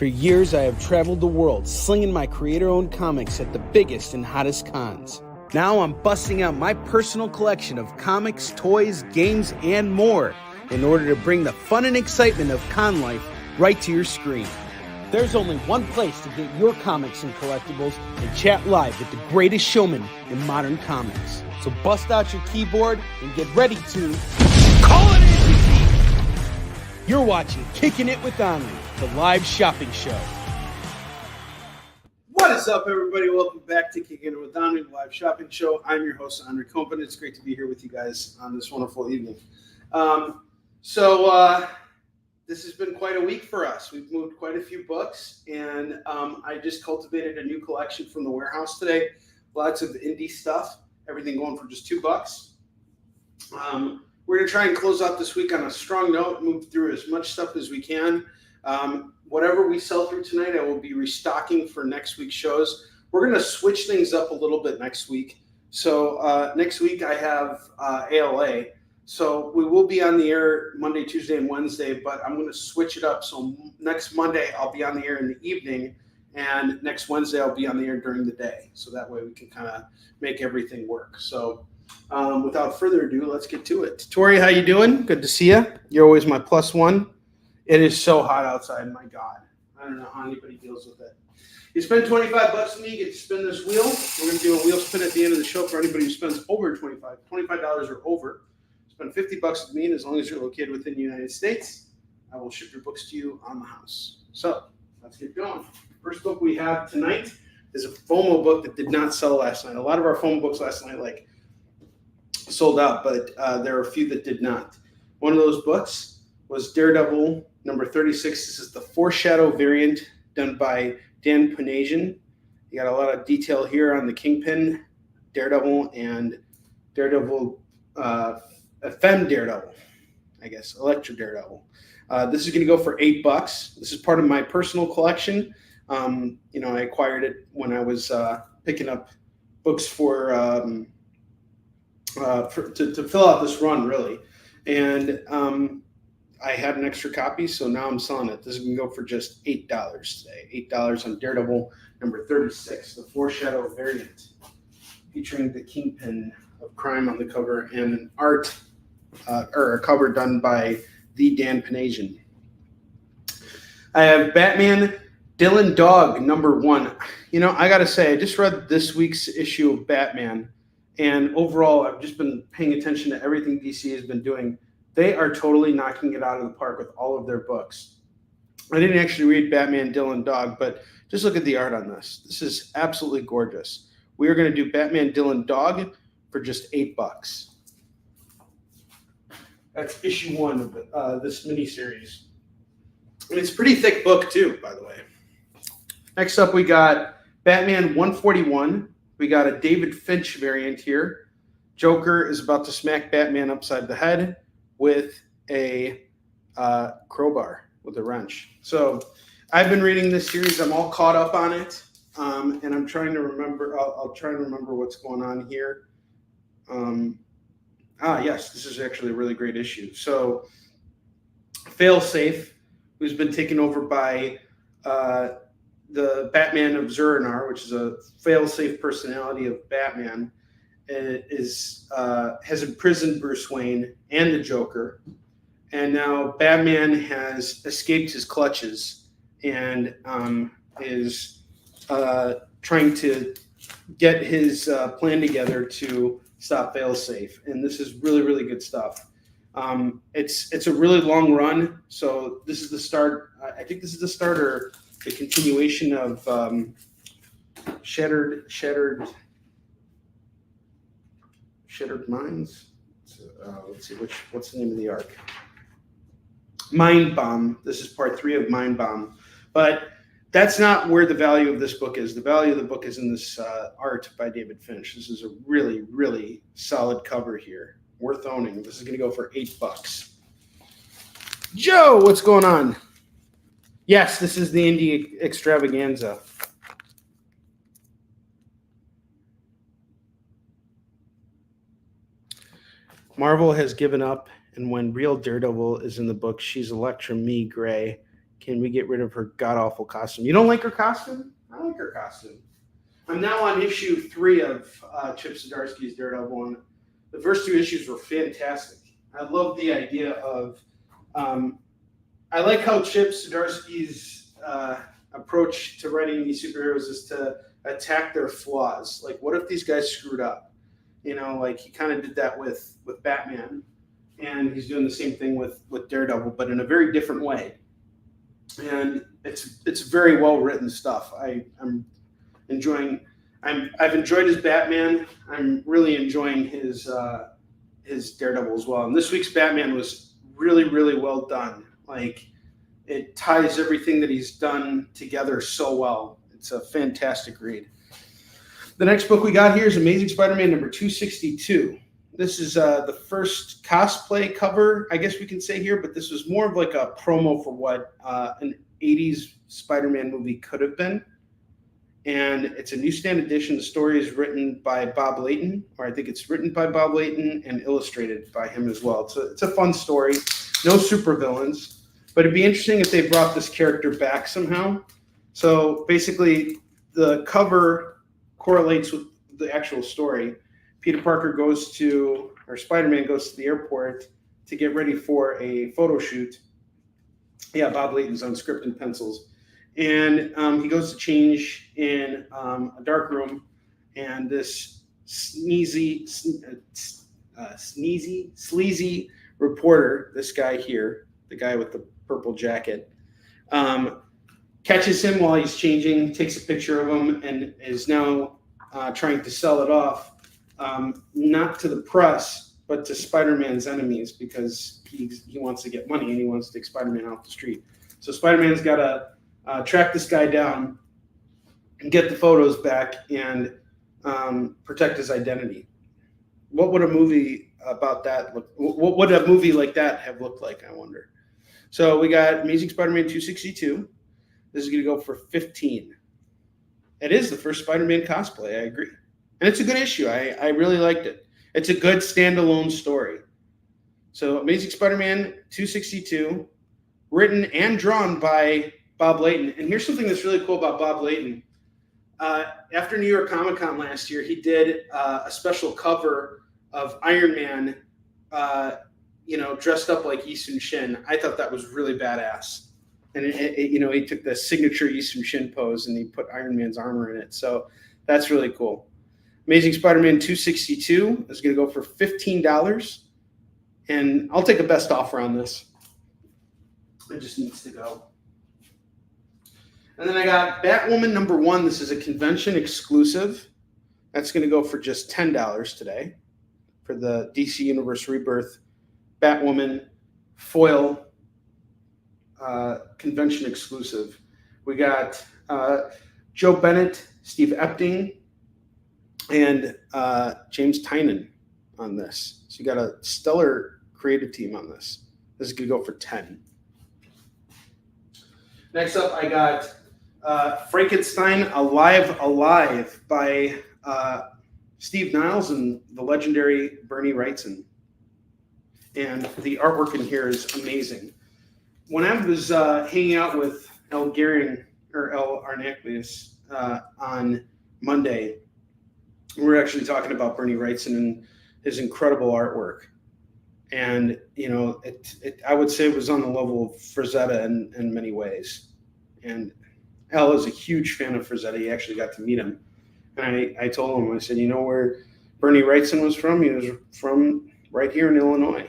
For years, I have traveled the world slinging my creator-owned comics at the biggest and hottest cons. Now I'm busting out my personal collection of comics, toys, games, and more in order to bring the fun and excitement of con life right to your screen. There's only one place to get your comics and collectibles and chat live with the greatest showman in modern comics. So bust out your keyboard and get ready to call it in. You're watching Kickin' It with Onrie, the live shopping show. What is up, everybody? Welcome back to Kickin' It with Onrie, the live shopping show. I'm your host, Onrie Company. It's great to be here with you guys on this wonderful evening. This has been quite a week for us. We've moved quite a few books, and I just cultivated a new collection from the warehouse today. Lots of indie stuff, everything going for just $2. We're going to try and close out this week on a strong note, move through as much stuff as we can. Whatever we sell through tonight, I will be restocking for next week's shows. We're going to switch things up a little bit next week. So next week I have ALA. So we will be on the air Monday, Tuesday, and Wednesday, but I'm going to switch it up. So next Monday, I'll be on the air in the evening, and next Wednesday, I'll be on the air during the day. So that way we can kind of make everything work. So without further ado, let's get to it. Tori, how you doing? Good to see you. You're always my plus one. It is so hot outside. My God. I don't know how anybody deals with it. You spend $25 with me, you get to spin this wheel. We're going to do a wheel spin at the end of the show for anybody who spends over $25 or over. Spend $50 with me, and as long as you're located within the United States, I will ship your books to you on the house. So let's get going. First book we have tonight is a FOMO book that did not sell last night. A lot of our FOMO books last night sold out, but there are a few that did not. One of those books was Daredevil number 36. This is the Foreshadow variant done by Dan Panasian. You got a lot of detail here on the Kingpin, Daredevil, and Daredevil. Femme Daredevil, I guess, Electra Daredevil. This is going to go for $8. This is part of my personal collection. I acquired it when I was picking up books to fill out this run, really. And I had an extra copy, so now I'm selling it. This is going to go for just $8 today. $8 on Daredevil number 36, the Foreshadow variant, featuring the Kingpin of crime on the cover and an art or a cover done by the Dan Panasian. I have Batman Dylan Dog number 1. I got to say, I just read this week's issue of Batman, and overall, I've just been paying attention to everything DC has been doing. They are totally knocking it out of the park with all of their books. I didn't actually read Batman Dylan Dog, but just look at the art on this. This is absolutely gorgeous. We are going to do Batman Dylan Dog for just $8. That's issue 1 of this miniseries. And it's a pretty thick book, too, by the way. Next up, we got Batman 141. We got a David Finch variant here. Joker is about to smack Batman upside the head with a crowbar, with a wrench. So I've been reading this series. I'm all caught up on it. And I'm trying to remember. I'll try and remember what's going on here. Yes, this is actually a really great issue. So, Failsafe, who's been taken over by the Batman of Zur-Anar, which is a failsafe personality of Batman, has imprisoned Bruce Wayne and the Joker. And now Batman has escaped his clutches and is trying to get his plan together to stop Failsafe, and this is really, really good stuff. It's a really long run, so this is the start. I think this is the start or the continuation of Shattered Minds. Let's see, what's the name of the arc? Mind Bomb. This is part 3 of Mind Bomb, but that's not where the value of this book is. The value of the book is in this art by David Finch. This is a really, really solid cover here. Worth owning. This is going to go for $8. Joe, what's going on? Yes, this is the Indie Extravaganza. Marvel has given up, and when real Daredevil is in the book, she's Electra Me Gray. can we get rid of her god-awful costume? You don't like her costume? I like her costume. I'm now on issue 3 of Chip Zdarsky's Daredevil, and the first 2 issues were fantastic. I love the idea of, I like how Chip Zdarsky's approach to writing these superheroes is to attack their flaws. Like, what if these guys screwed up? You know, like he kind of did that with Batman, and he's doing the same thing with Daredevil, but in a very different way. And it's very well written stuff. I've enjoyed his Batman. I'm really enjoying his Daredevil as well. And this week's Batman was really, really well done. Like, it ties everything that he's done together so well. It's a fantastic read. The next book we got here is Amazing Spider-Man number 262. This is the first cosplay cover, I guess we can say here, but this was more of like a promo for what an 80s Spider-Man movie could have been. And it's a newsstand edition. The story is written by Bob Layton, or I think it's written by Bob Layton and illustrated by him as well. It's a fun story. No supervillains, but it'd be interesting if they brought this character back somehow. So basically, the cover correlates with the actual story. Peter Parker Spider-Man goes to the airport to get ready for a photo shoot. Yeah, Bob Layton's on script and pencils. And he goes to change in a dark room, and this sleazy reporter, this guy here, the guy with the purple jacket, catches him while he's changing, takes a picture of him, and is now trying to sell it off, not to the press, but to Spider-Man's enemies, because he wants to get money and he wants to take Spider-Man off the street. So Spider-Man's got to track this guy down and get the photos back and protect his identity. What would a movie about that look? What would a movie like that have looked like, I wonder? So we got Amazing Spider-Man 262. This is going to go for $15. It is the first Spider-Man cosplay, I agree. And it's a good issue. I really liked it. It's a good standalone story. So Amazing Spider-Man 262, written and drawn by Bob Layton. And here's something that's really cool about Bob Layton. After New York Comic Con last year, he did a special cover of Iron Man, dressed up like Yi Sun-shin. I thought that was really badass. And he took the signature Yi Sun-shin pose and he put Iron Man's armor in it. So that's really cool. Amazing Spider-Man 262 is going to go for $15. And I'll take a best offer on this. It just needs to go. And then I got Batwoman number 1. This is a convention exclusive. That's going to go for just $10 today for the DC Universe Rebirth Batwoman foil convention exclusive. We got Joe Bennett, Steve Epting, and James Tynion on this. So you got a stellar creative team on this. This is going to go for $10. Next up, I got Frankenstein Alive by Steve Niles and the legendary Bernie Wrightson. And the artwork in here is amazing. When I was hanging out with El Arnaclius on Monday, we were actually talking about Bernie Wrightson and his incredible artwork. And, I would say it was on the level of Frazetta in many ways. And Al is a huge fan of Frazetta. He actually got to meet him. And I told him, I said, you know where Bernie Wrightson was from? He was from right here in Illinois.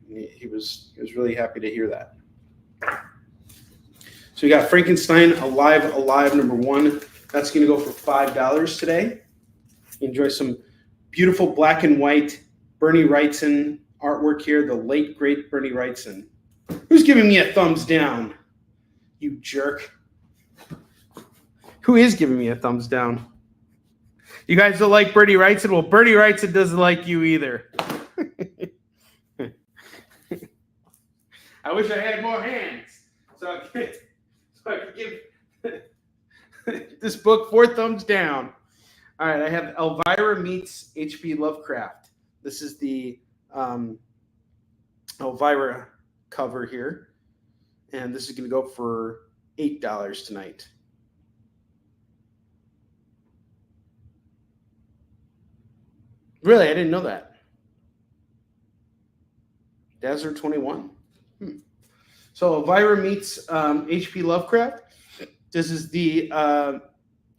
He was really happy to hear that. So we got Frankenstein Alive number 1. That's going to go for $5 today. Enjoy some beautiful black and white Bernie Wrightson artwork here. The late, great Bernie Wrightson. Who's giving me a thumbs down? You jerk. Who is giving me a thumbs down? You guys don't like Bernie Wrightson? Well, Bernie Wrightson doesn't like you either. I wish I had more hands so I could give this book 4 thumbs down. All right, I have Elvira meets H.P. Lovecraft. This is the Elvira cover here. And this is going to go for $8 tonight. Really, I didn't know that. Dazzler 21. So Elvira meets H.P. Lovecraft. This is the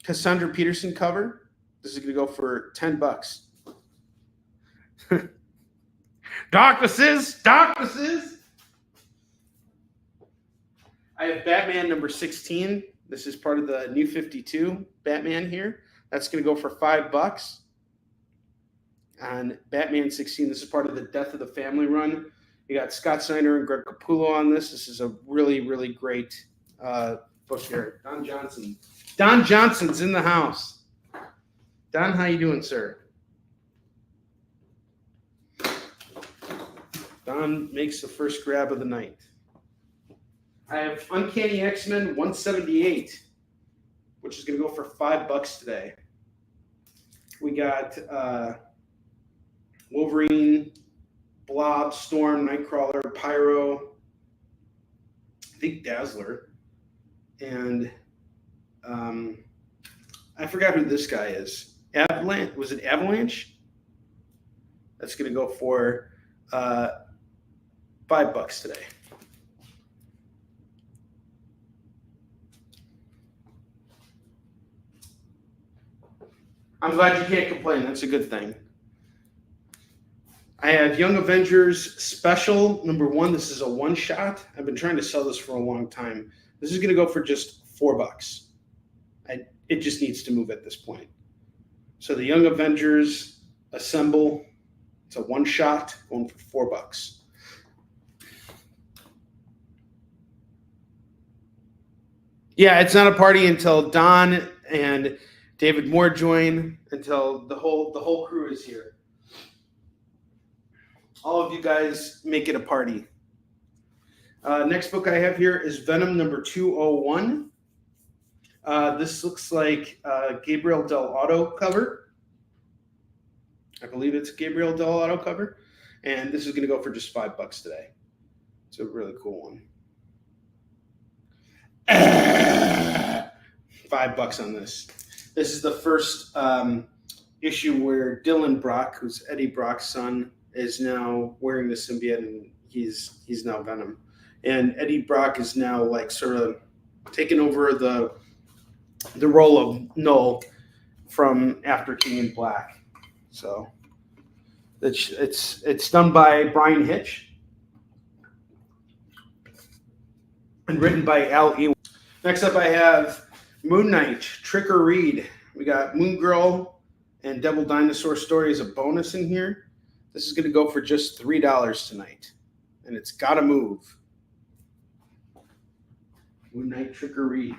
Cassandra Peterson cover. This is going to go for $10. Darknesses. I have Batman number 16. This is part of the New 52 Batman here. That's going to go for $5. On Batman 16, this is part of the Death of the Family run. You got Scott Snyder and Greg Capullo on this. This is a really, really great book here. Don Johnson. Don Johnson's in the house. Don, how you doing, sir? Don makes the first grab of the night. I have Uncanny X-Men 178, which is going to go for $5 today. We got Wolverine, Blob, Storm, Nightcrawler, Pyro, I think Dazzler, and I forgot who this guy is. Avalanche? Was it Avalanche? That's going to go for $5 today. I'm glad you can't complain. That's a good thing. I have Young Avengers Special number 1. This is a one-shot. I've been trying to sell this for a long time. This is going to go for just $4. It just needs to move at this point. So the Young Avengers Assemble. It's a one-shot going for $4. Yeah, it's not a party until Don and David Moore join, until the whole crew is here. All of you guys make it a party. Next book I have here is Venom number 201. This looks like Gabriel Del Auto cover. I believe it's a Gabriel Del Auto cover. And this is going to go for just $5 today. It's a really cool one. $5 on this. This is the first issue where Dylan Brock, who's Eddie Brock's son, is now wearing the symbiote, and he's now Venom. And Eddie Brock is now like sort of taking over the role of Null from after King in Black. So it's done by Brian Hitch and written by Al Ewing. Next up, I have Moon Knight, Trick or Read. We got Moon Girl and Devil Dinosaur Story as a bonus in here. This is going to go for just $3 tonight, and it's got to move. Moon Knight, Trick or Read.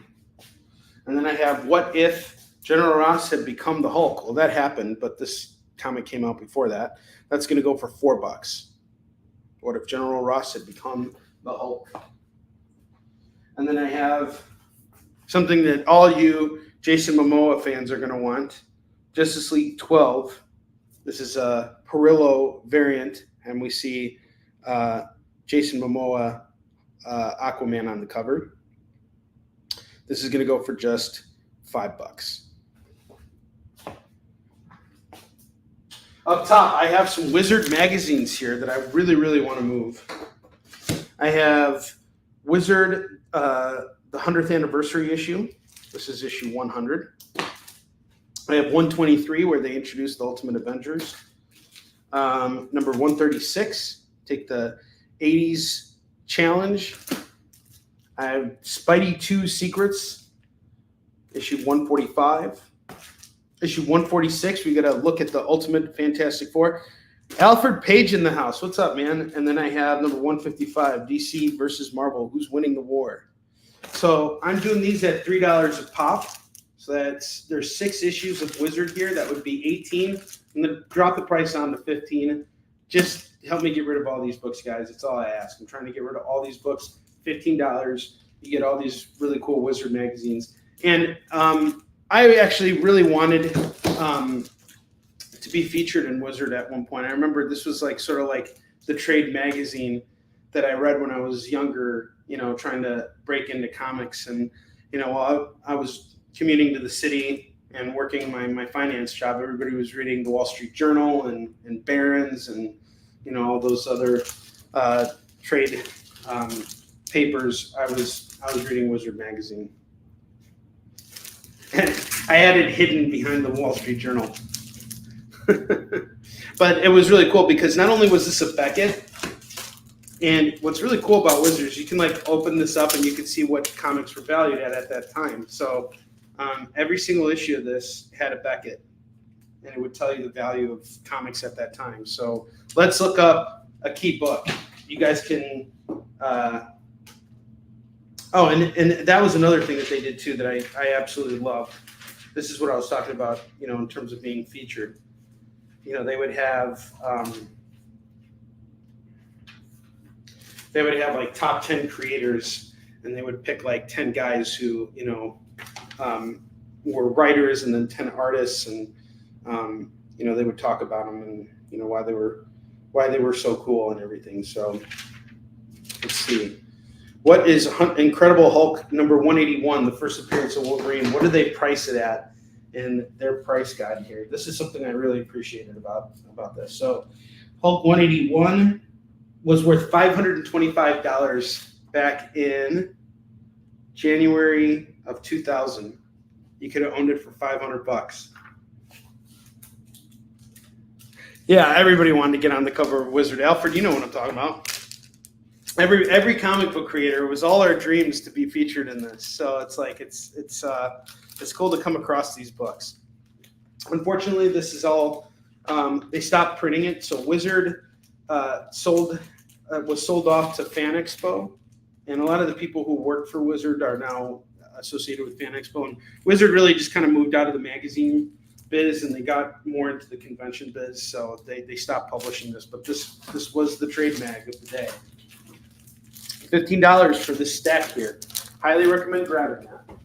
And then I have What If General Ross Had Become the Hulk. Well, that happened, but this comic came out before that. That's going to go for $4. What If General Ross Had Become the Hulk? And then I have something that all you Jason Momoa fans are going to want, Justice League 12. This is a Perillo variant, and we see Jason Momoa, Aquaman on the cover. This is going to go for just $5. Up top, I have some Wizard magazines here that I really, really want to move. I have Wizard, the 100th anniversary issue. This is issue 100. I have 123, where they introduced the Ultimate Avengers. Number 136, take the 80s challenge. I have Spidey 2 Secrets, issue 145. Issue 146, we got to look at the Ultimate Fantastic Four. Alfred Page in the house. What's up, man? And then I have number 155, DC versus Marvel. Who's winning the war? So I'm doing these at $3 a pop. So there's 6 issues of Wizard here. That would be 18. I'm going to drop the price down to 15. Just help me get rid of all these books, guys. That's all I ask. I'm trying to get rid of all these books. $15. You get all these really cool Wizard magazines. And I actually really wanted to be featured in Wizard at one point. I remember this was like sort of like the trade magazine that I read when I was younger, trying to break into comics. And, while I was commuting to the city and working my finance job, everybody was reading the Wall Street Journal and Barron's and, all those other trade papers. I was reading Wizard magazine. And I had it hidden behind the Wall Street Journal. But it was really cool because not only was this a Beckett, and what's really cool about Wizards, you can like open this up and you can see what comics were valued at that time. So every single issue of this had a Beckett, and it would tell you the value of comics at that time. So let's look up a key book. You guys can. And that was another thing that they did too that I absolutely loved. This is what I was talking about, in terms of being featured. They would have like top 10 creators, and they would pick like 10 guys who, were writers, and then 10 artists, and they would talk about them and why they were so cool and everything. So let's see. What is Incredible Hulk number 181, the first appearance of Wolverine? What do they price it at in their price guide here? This is something I really appreciated about this. So Hulk 181 was worth $525 back in January of 2000. You could have owned it for $500. Yeah, everybody wanted to get on the cover of Wizard. Alfred, you know what I'm talking about. Every comic book creator, it was all our dreams to be featured in this. So it's like it's cool to come across these books. Unfortunately, this is all they stopped printing it. So Wizard was sold off to Fan Expo, and a lot of the people who work for Wizard are now associated with Fan Expo. And Wizard really just kind of moved out of the magazine biz, and they got more into the convention biz. So they stopped publishing this. But this was the trade mag of the day. $15 for this stack here. Highly recommend grabbing that. And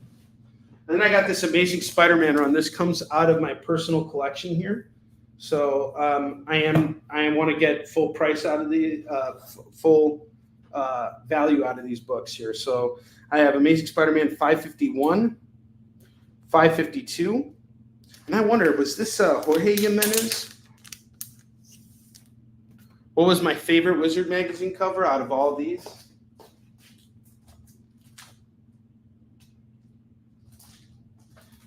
then I got this amazing Spider-Man run. This comes out of my personal collection here. So I want to get full price out of the full value out of these books here. So I have Amazing Spider-Man 551, 552, and I wonder, was this Jorge Jimenez? What was my favorite Wizard magazine cover out of all of these?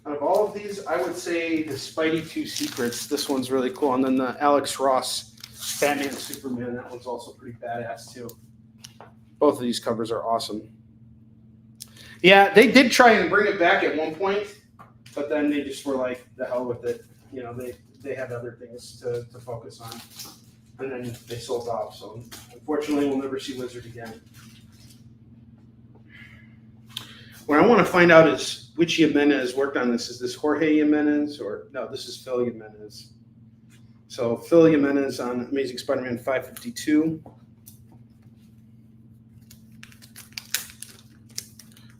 Out of all of these, I would say the Spidey 2 Secrets. This one's really cool. And then the Alex Ross Batman Superman. That one's also pretty badass too. Both of these covers are awesome. Yeah, they did try and bring it back at one point, but then they just were like, the hell with it. They had other things to focus on. And then they sold off. So unfortunately, we'll never see Wizard again. What I want to find out is which Jimenez worked on this. Is this Jorge Jimenez or no? This is Phil Jimenez. So Phil Jimenez on Amazing Spider-Man 552.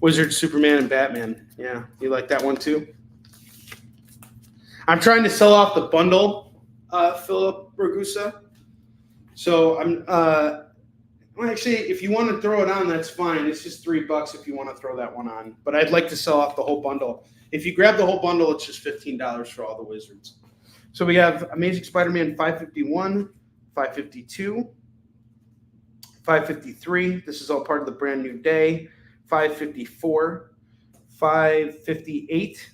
Wizard, Superman, and Batman. Yeah, you like that one too? I'm trying to sell off the bundle, Philip Ragusa. So I'm. Well, actually, if you want to throw it on, that's fine. It's just $3 if you want to throw that one on. But I'd like to sell off the whole bundle. If you grab the whole bundle, it's just $15 for all the Wizards. So we have Amazing Spider-Man 551, 552, 553. This is all part of the Brand New Day. 554, 558,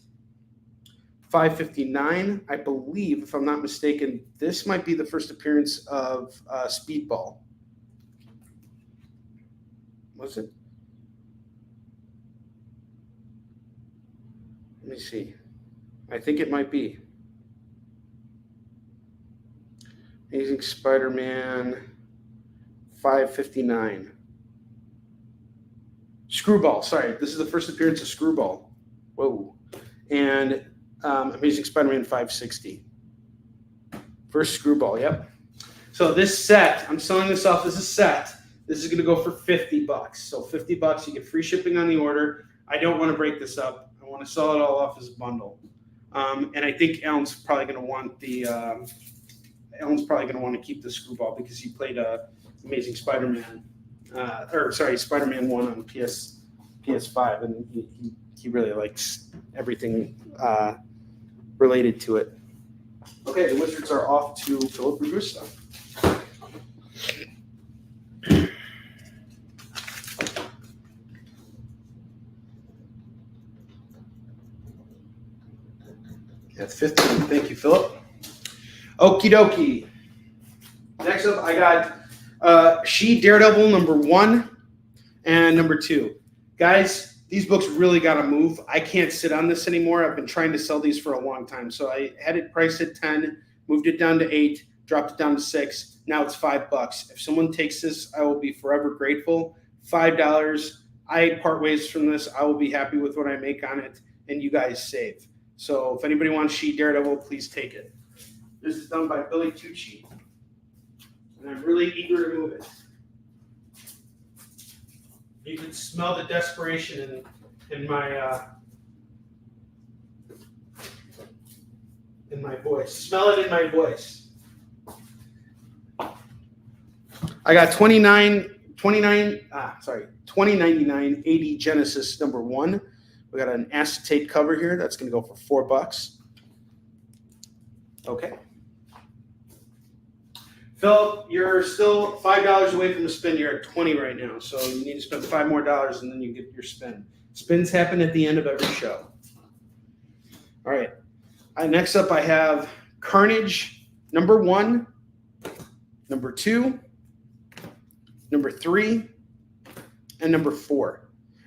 559. I believe, if I'm not mistaken, this might be the first appearance of Speedball. Was it? Let me see. I think it might be. Amazing Spider-Man 559. Screwball, sorry. This is the first appearance of Screwball. Whoa. And Amazing Spider-Man 560. First Screwball, yep. So this set, I'm selling this off as a set. This is going to go for $50. So $50, you get free shipping on the order. I don't want to break this up. I want to sell it all off as a bundle. And I think Alan's probably going to want to keep the Screwball because he played Amazing Spider-Man Spider-Man 1 on PS5, and he really likes everything related to it. Okay, the Wizards are off to Philip Robusta. That's 15. Thank you, Philip. Okie dokie. Next up, I got She Daredevil #1 and #2. Guys, these books really got to move. I can't sit on this anymore. I've been trying to sell these for a long time. So I had it priced at 10, moved it down to 8, dropped it down to 6. Now it's $5. If someone takes this, I will be forever grateful. $5. I part ways from this. I will be happy with what I make on it, and you guys save. So if anybody wants She Daredevil, please take it. This is done by Billy Tucci, and I'm really eager to move it. You can smell the desperation in my voice. Smell it in my voice. I got 2099 AD Genesis #1. We got an acetate cover here. That's going to go for $4. Okay. Phil, you're still $5 away from the spin. You're at 20 right now, so you need to spend $5 more, and then you get your spin. Spins happen at the end of every show. All right. Next up, I have Carnage #1, #2, #3, and #4.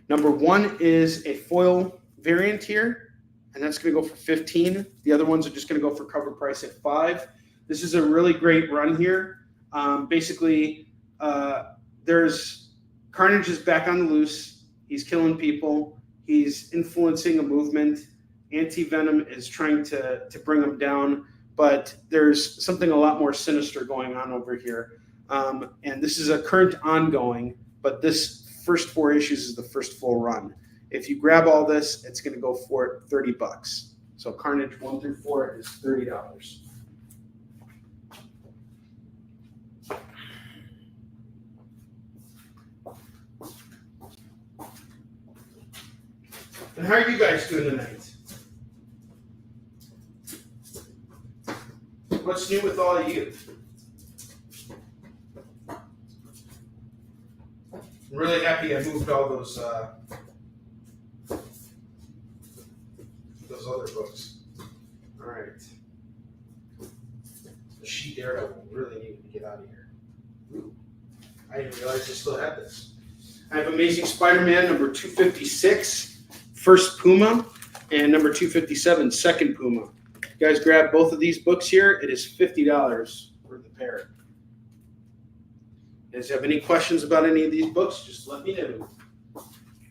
#1 is a foil variant here, and that's going to go for 15. The other ones are just going to go for cover price at 5. This is a really great run here. Basically, there's Carnage is back on the loose. He's killing people. He's influencing a movement. Anti-Venom is trying to bring him down, but there's something a lot more sinister going on over here. And this is a current ongoing, but this first 4 issues is the first full run. If you grab all this, it's going to go for $30. So Carnage 1 through 4 is $30. And how are you guys doing tonight? What's new with all of you? I'm really happy I moved all those other books. All right. The She Daredevil really needed to get out of here. Ooh. I didn't realize I still had this. I have Amazing Spider-Man #256, First Puma, and #257, Second Puma. You guys grab both of these books here. It is $50 for the pair. If you have any questions about any of these books, just let me know.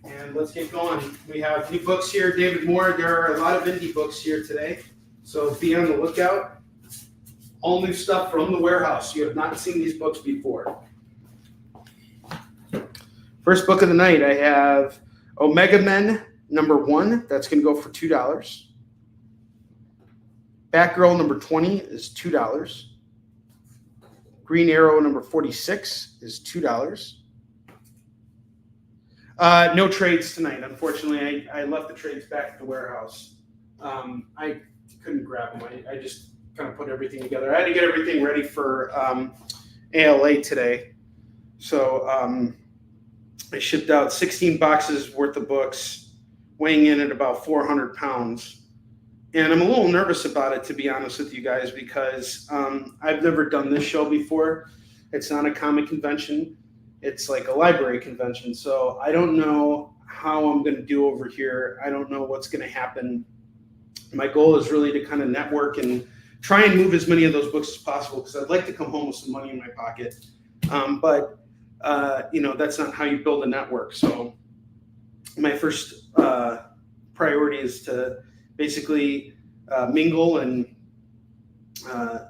And let's get going. We have new books here. David Moore, there are a lot of indie books here today, so be on the lookout. All new stuff from the warehouse. You have not seen these books before. First book of the night, I have Omega Men #1. That's going to go for $2. Batgirl #20 is $2. Green Arrow #46 is $2. No trades tonight, unfortunately. I left the trades back at the warehouse. I couldn't grab them. I just kind of put everything together. I had to get everything ready for ALA today. So I shipped out 16 boxes worth of books, weighing in at about 400 pounds. And I'm a little nervous about it, to be honest with you guys, because I've never done this show before. It's not a comic convention. It's like a library convention. So I don't know how I'm going to do over here. I don't know what's going to happen. My goal is really to kind of network and try and move as many of those books as possible, because I'd like to come home with some money in my pocket. But that's not how you build a network. So my first priority is to basically mingle and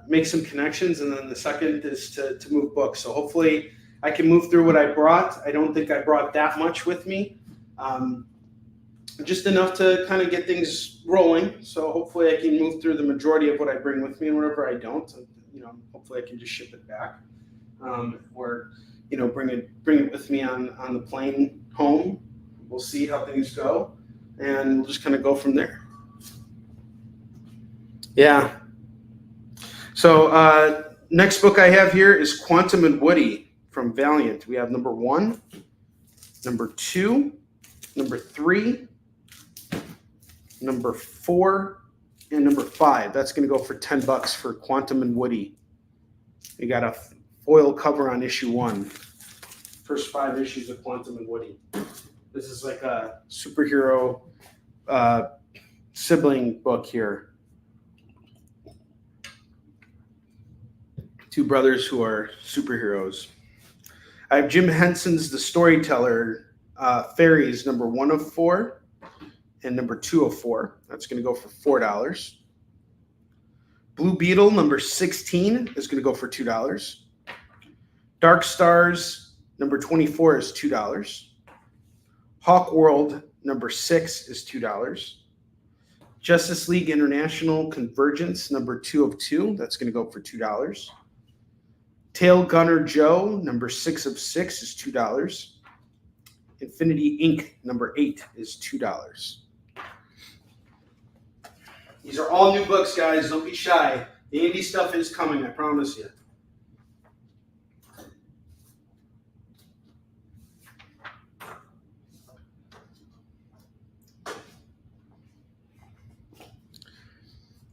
make some connections. And then the second is to move books. So hopefully I can move through what I brought. I don't think I brought that much with me. Just enough to kind of get things rolling. So hopefully I can move through the majority of what I bring with me, and whatever I don't, hopefully I can just ship it back. Or bring it with me on the plane home. We'll see how things go, and we'll just kind of go from there. Yeah. So next book I have here is Quantum and Woody from Valiant. We have number 1, number 2, number 3, number 4, and number 5. That's going to go for $10 for Quantum and Woody. We got a foil cover on issue 1. First 5 issues of Quantum and Woody. This is like a superhero sibling book here. 2 brothers who are superheroes. I have Jim Henson's The Storyteller, Fairies, number 1 of 4 and number 2 of 4. That's going to go for $4. Blue Beetle, number 16, is going to go for $2. Dark Stars, number 24, is $2. Hawk World, number 6, is $2. Justice League International Convergence, number 2 of 2, that's going to go for $2. Tail Gunner Joe, number 6 of 6, is $2. Infinity Inc., number 8, is $2. These are all new books, guys. Don't be shy. The indie stuff is coming, I promise you.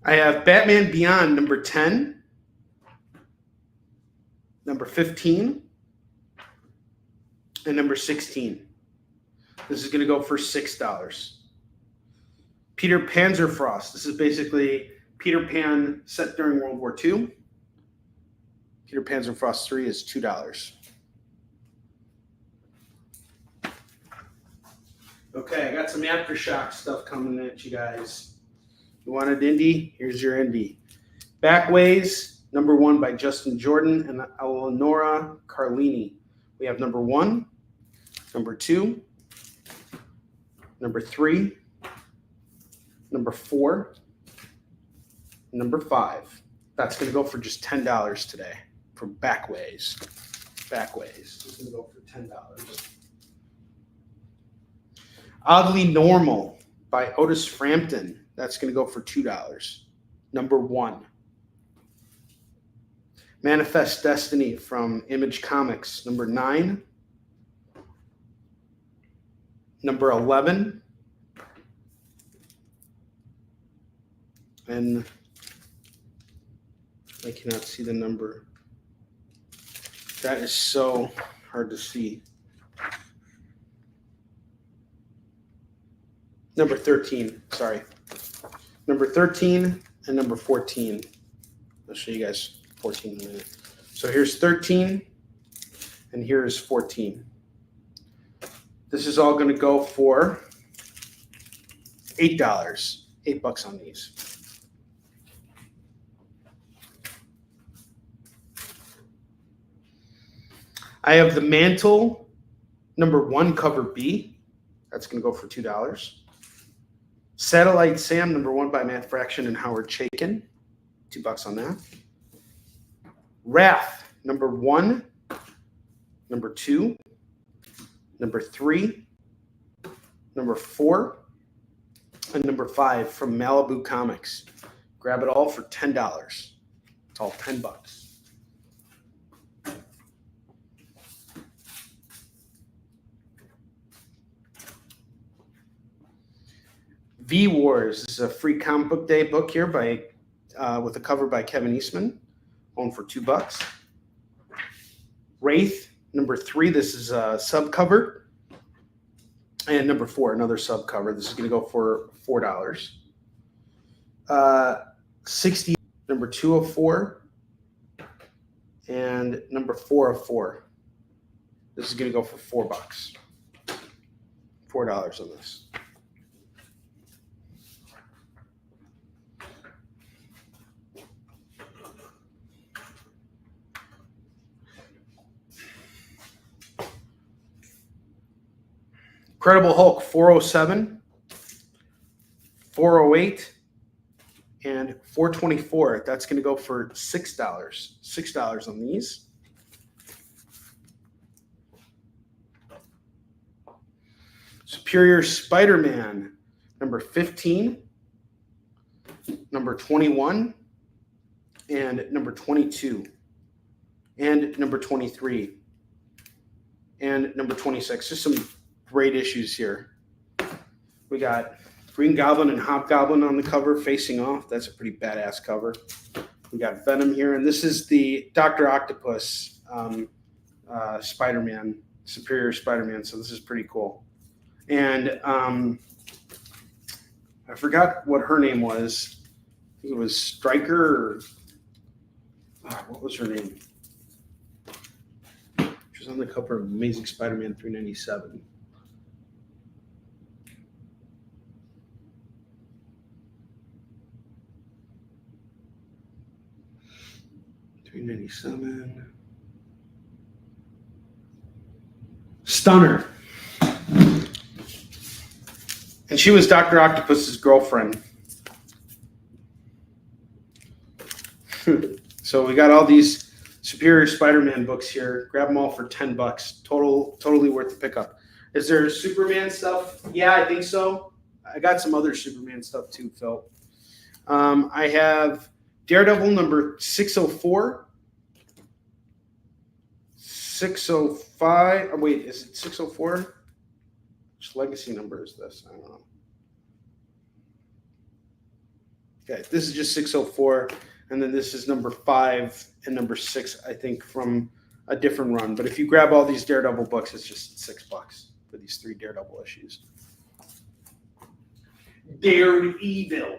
I have Batman Beyond, number 10, number 15, and number 16. This is going to go for $6. Peter Panzerfrost. This is basically Peter Pan set during World War II. Peter Panzerfrost 3 is $2. Okay, I got some Aftershock stuff coming at you guys. You wanted indie? Here's your indie. Backways, number 1 by Justin Jordan and Eleonora Carlini. We have number 1, number 2, number 3, number 4, number 5. That's going to go for just $10 today for Backways. Backways is going to go for $10. Oddly Normal by Otis Frampton. That's going to go for $2. Number 1. Manifest Destiny from Image Comics. Number 9. Number 11. And I cannot see the number. That is so hard to see. Number 13, sorry. Number 13 and number 14. I'll show you guys 14 in a minute. So here's 13 and here's 14. This is all going to go for $8. $8 on these. I have The Mantle, number 1, cover B. That's going to go for $2. Satellite Sam, number 1 by Matt Fraction and Howard Chaykin. $2 on that. Wrath, number 1, number 2, number 3, number 4, and number 5 from Malibu Comics. Grab it all for $10. It's all $10. V-Wars. This is a free comic book day book here by with a cover by Kevin Eastman, owned for $2. Wraith, number 3. This is a subcover. And number 4, another subcover. This is going to go for $4. 60, number 2 of 4. And number 4 of 4. This is going to go for $4. $4 on this. Incredible Hulk 407, 408, and 424. That's going to go for $6. $6 on these. Superior Spider-Man, number 15, number 21, and number 22, and number 23, and number 26. Just some great issues here. We got Green Goblin and Hobgoblin on the cover facing off. That's a pretty badass cover. We got Venom here, and this is the Dr. Octopus Spider-Man, Superior Spider-Man, so this is pretty cool. And I forgot what her name was. I think it was Stryker, or what was her name? She was on the cover of Amazing Spider-Man 397. Stunner. And she was Dr. Octopus's girlfriend. So we got all these Superior Spider-Man books here. Grab them all for $10. Totally worth the pickup. Is there Superman stuff? Yeah, I think so. I got some other Superman stuff too, Phil. I have Daredevil number 604. 605. Oh, wait, is it 604? Which legacy number is this? I don't know. Okay, this is just 604. And then this is number 5 and number 6, I think, from a different run. But if you grab all these Daredevil books, it's just $6 for these 3 Daredevil issues. Daredevil.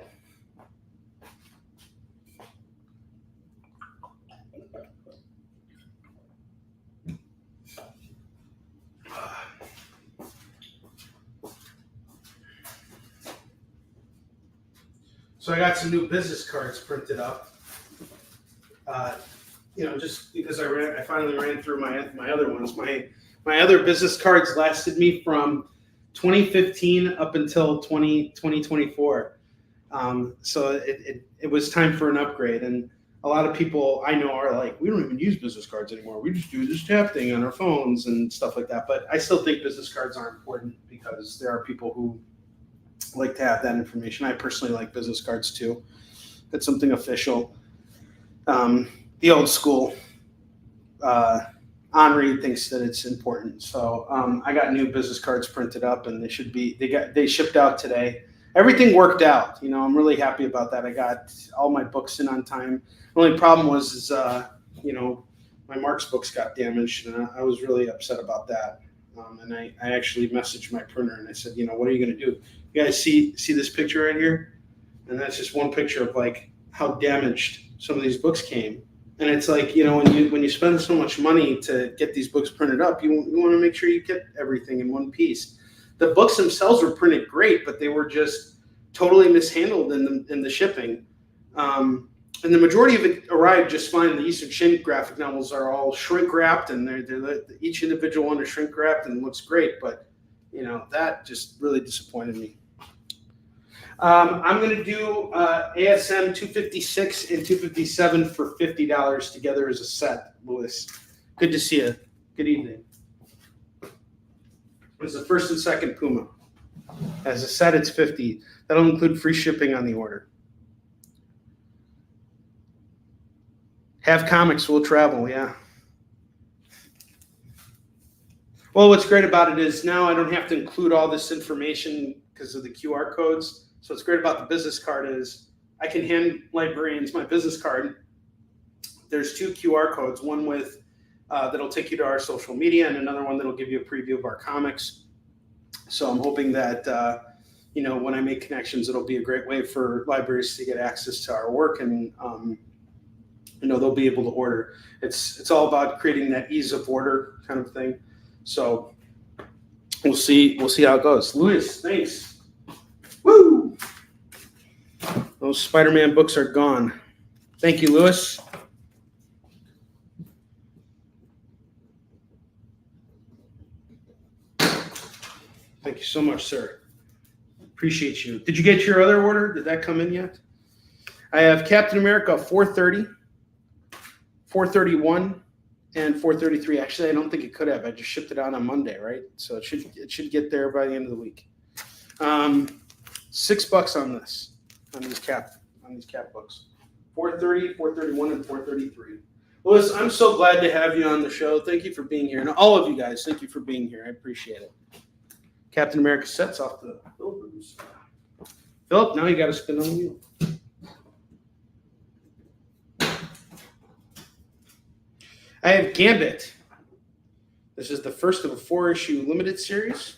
So I got some new business cards printed up. Just because I finally ran through my other ones. My other business cards lasted me from 2015 up until 2024. So it was time for an upgrade. And a lot of people I know are like, we don't even use business cards anymore. We just do this tap thing on our phones and stuff like that. But I still think business cards are important because there are people who like to have that information. I personally like business cards too. It's something official. The old school Onrie thinks that it's important. So I got new business cards printed up, and they shipped out today. Everything worked out. I'm really happy about that. I got all my books in on time. The only problem was my Mark's books got damaged, and I was really upset about that. And I actually messaged my printer and I said, what are you going to do? You guys see this picture right here? And that's just one picture of like how damaged some of these books came. And it's like, when you spend so much money to get these books printed up, you want to make sure you get everything in one piece. The books themselves were printed great, but they were just totally mishandled in the shipping. And the majority of it arrived just fine. The Eastern Shin graphic novels are all shrink wrapped, and they're each individual one is shrink wrapped and looks great. But that just really disappointed me. I'm going to do ASM 256 and 257 for $50 together as a set, Louis. Good to see you. Good evening. It's the first and second Puma. As a set, it's $50. That'll include free shipping on the order. Have comics will travel, yeah. Well, what's great about it is now I don't have to include all this information because of the QR codes. So what's great about the business card is I can hand librarians my business card. There's 2 QR codes, one with that'll take you to our social media and another one that'll give you a preview of our comics. So I'm hoping that, when I make connections, it'll be a great way for libraries to get access to our work and, they'll be able to order. It's all about creating that ease of order kind of thing. So we'll see how it goes. Louis, thanks. Woo! Those Spider-Man books are gone. Thank you, Louis. Thank you so much, sir. Appreciate you. Did you get your other order? Did that come in yet? I have Captain America 430, 431, and 433. Actually, I don't think it could have. I just shipped it out on Monday, right? So it should get there by the end of the week. $6 on this, on these cap books. 430, 431, and 433. Louis, I'm so glad to have you on the show. Thank you for being here, and all of you guys, thank you for being here. I appreciate it. Captain America sets off the Philippines. Philip, now you got to spin on the wheel. I have Gambit. This is the first of a 4-issue limited series.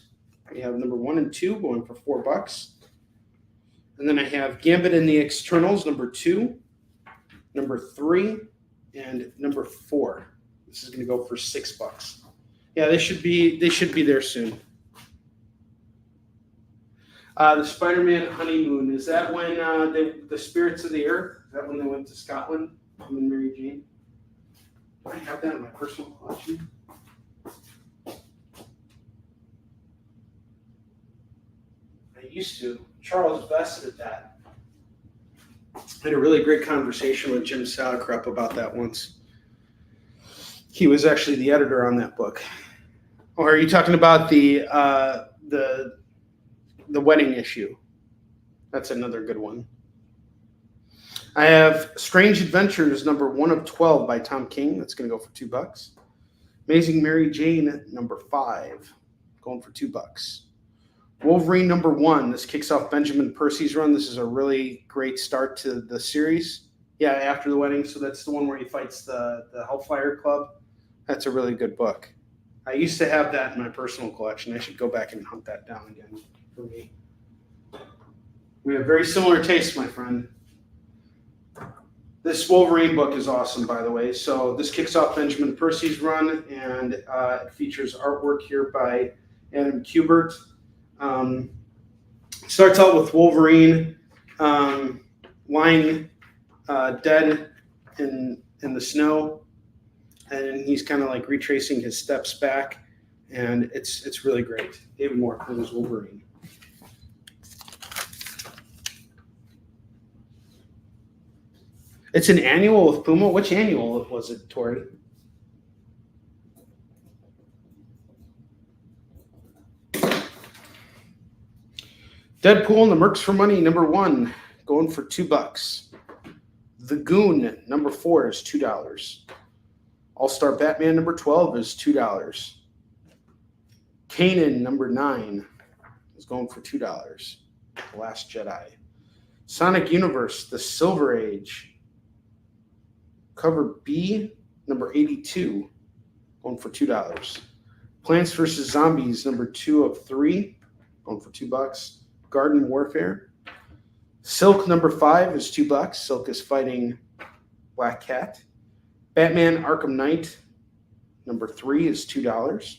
We have number 1 and 2 going for $4. And then I have Gambit and the Externals, number 2, number 3, and number 4. This is going to go for $6. Yeah, they should be there soon. The Spider-Man honeymoon, is that when the spirits of the earth? Is that when they went to Scotland? Him and Mary Jane? Do I have that in my personal collection? I used to. Charles vested that. I had a really great conversation with Jim Sauerkrupp about that once. He was actually the editor on that book. Or are you talking about the wedding issue? That's another good one. I have Strange Adventures, number 1 of 12 by Tom King. That's going to go for $2. Amazing Mary Jane, number 5, going for $2. Wolverine, number 1. This kicks off Benjamin Percy's run. This is a really great start to the series. Yeah, after the wedding. So that's the one where he fights the Hellfire Club. That's a really good book. I used to have that in my personal collection. I should go back and hunt that down again for me. We have very similar tastes, my friend. This Wolverine book is awesome, by the way. So this kicks off Benjamin Percy's run, and it features artwork here by Adam Kubert. Starts out with Wolverine lying dead in the snow, and he's kind of like retracing his steps back, and it's really great. David Moore plays Wolverine. It's an annual with Puma. Which annual was it, Tori? Deadpool and the Mercs for Money, number 1, going for $2. The Goon, number 4, is $2. All-Star Batman, number 12, is $2. Kanan, number 9, is going for $2. The Last Jedi. Sonic Universe, The Silver Age, cover B, number 82, going for $2. Plants vs. Zombies, number 2 of 3, going for $2. Garden Warfare. Silk, number 5, is $2. Silk is fighting Black Cat. Batman Arkham Knight, number 3, is $2.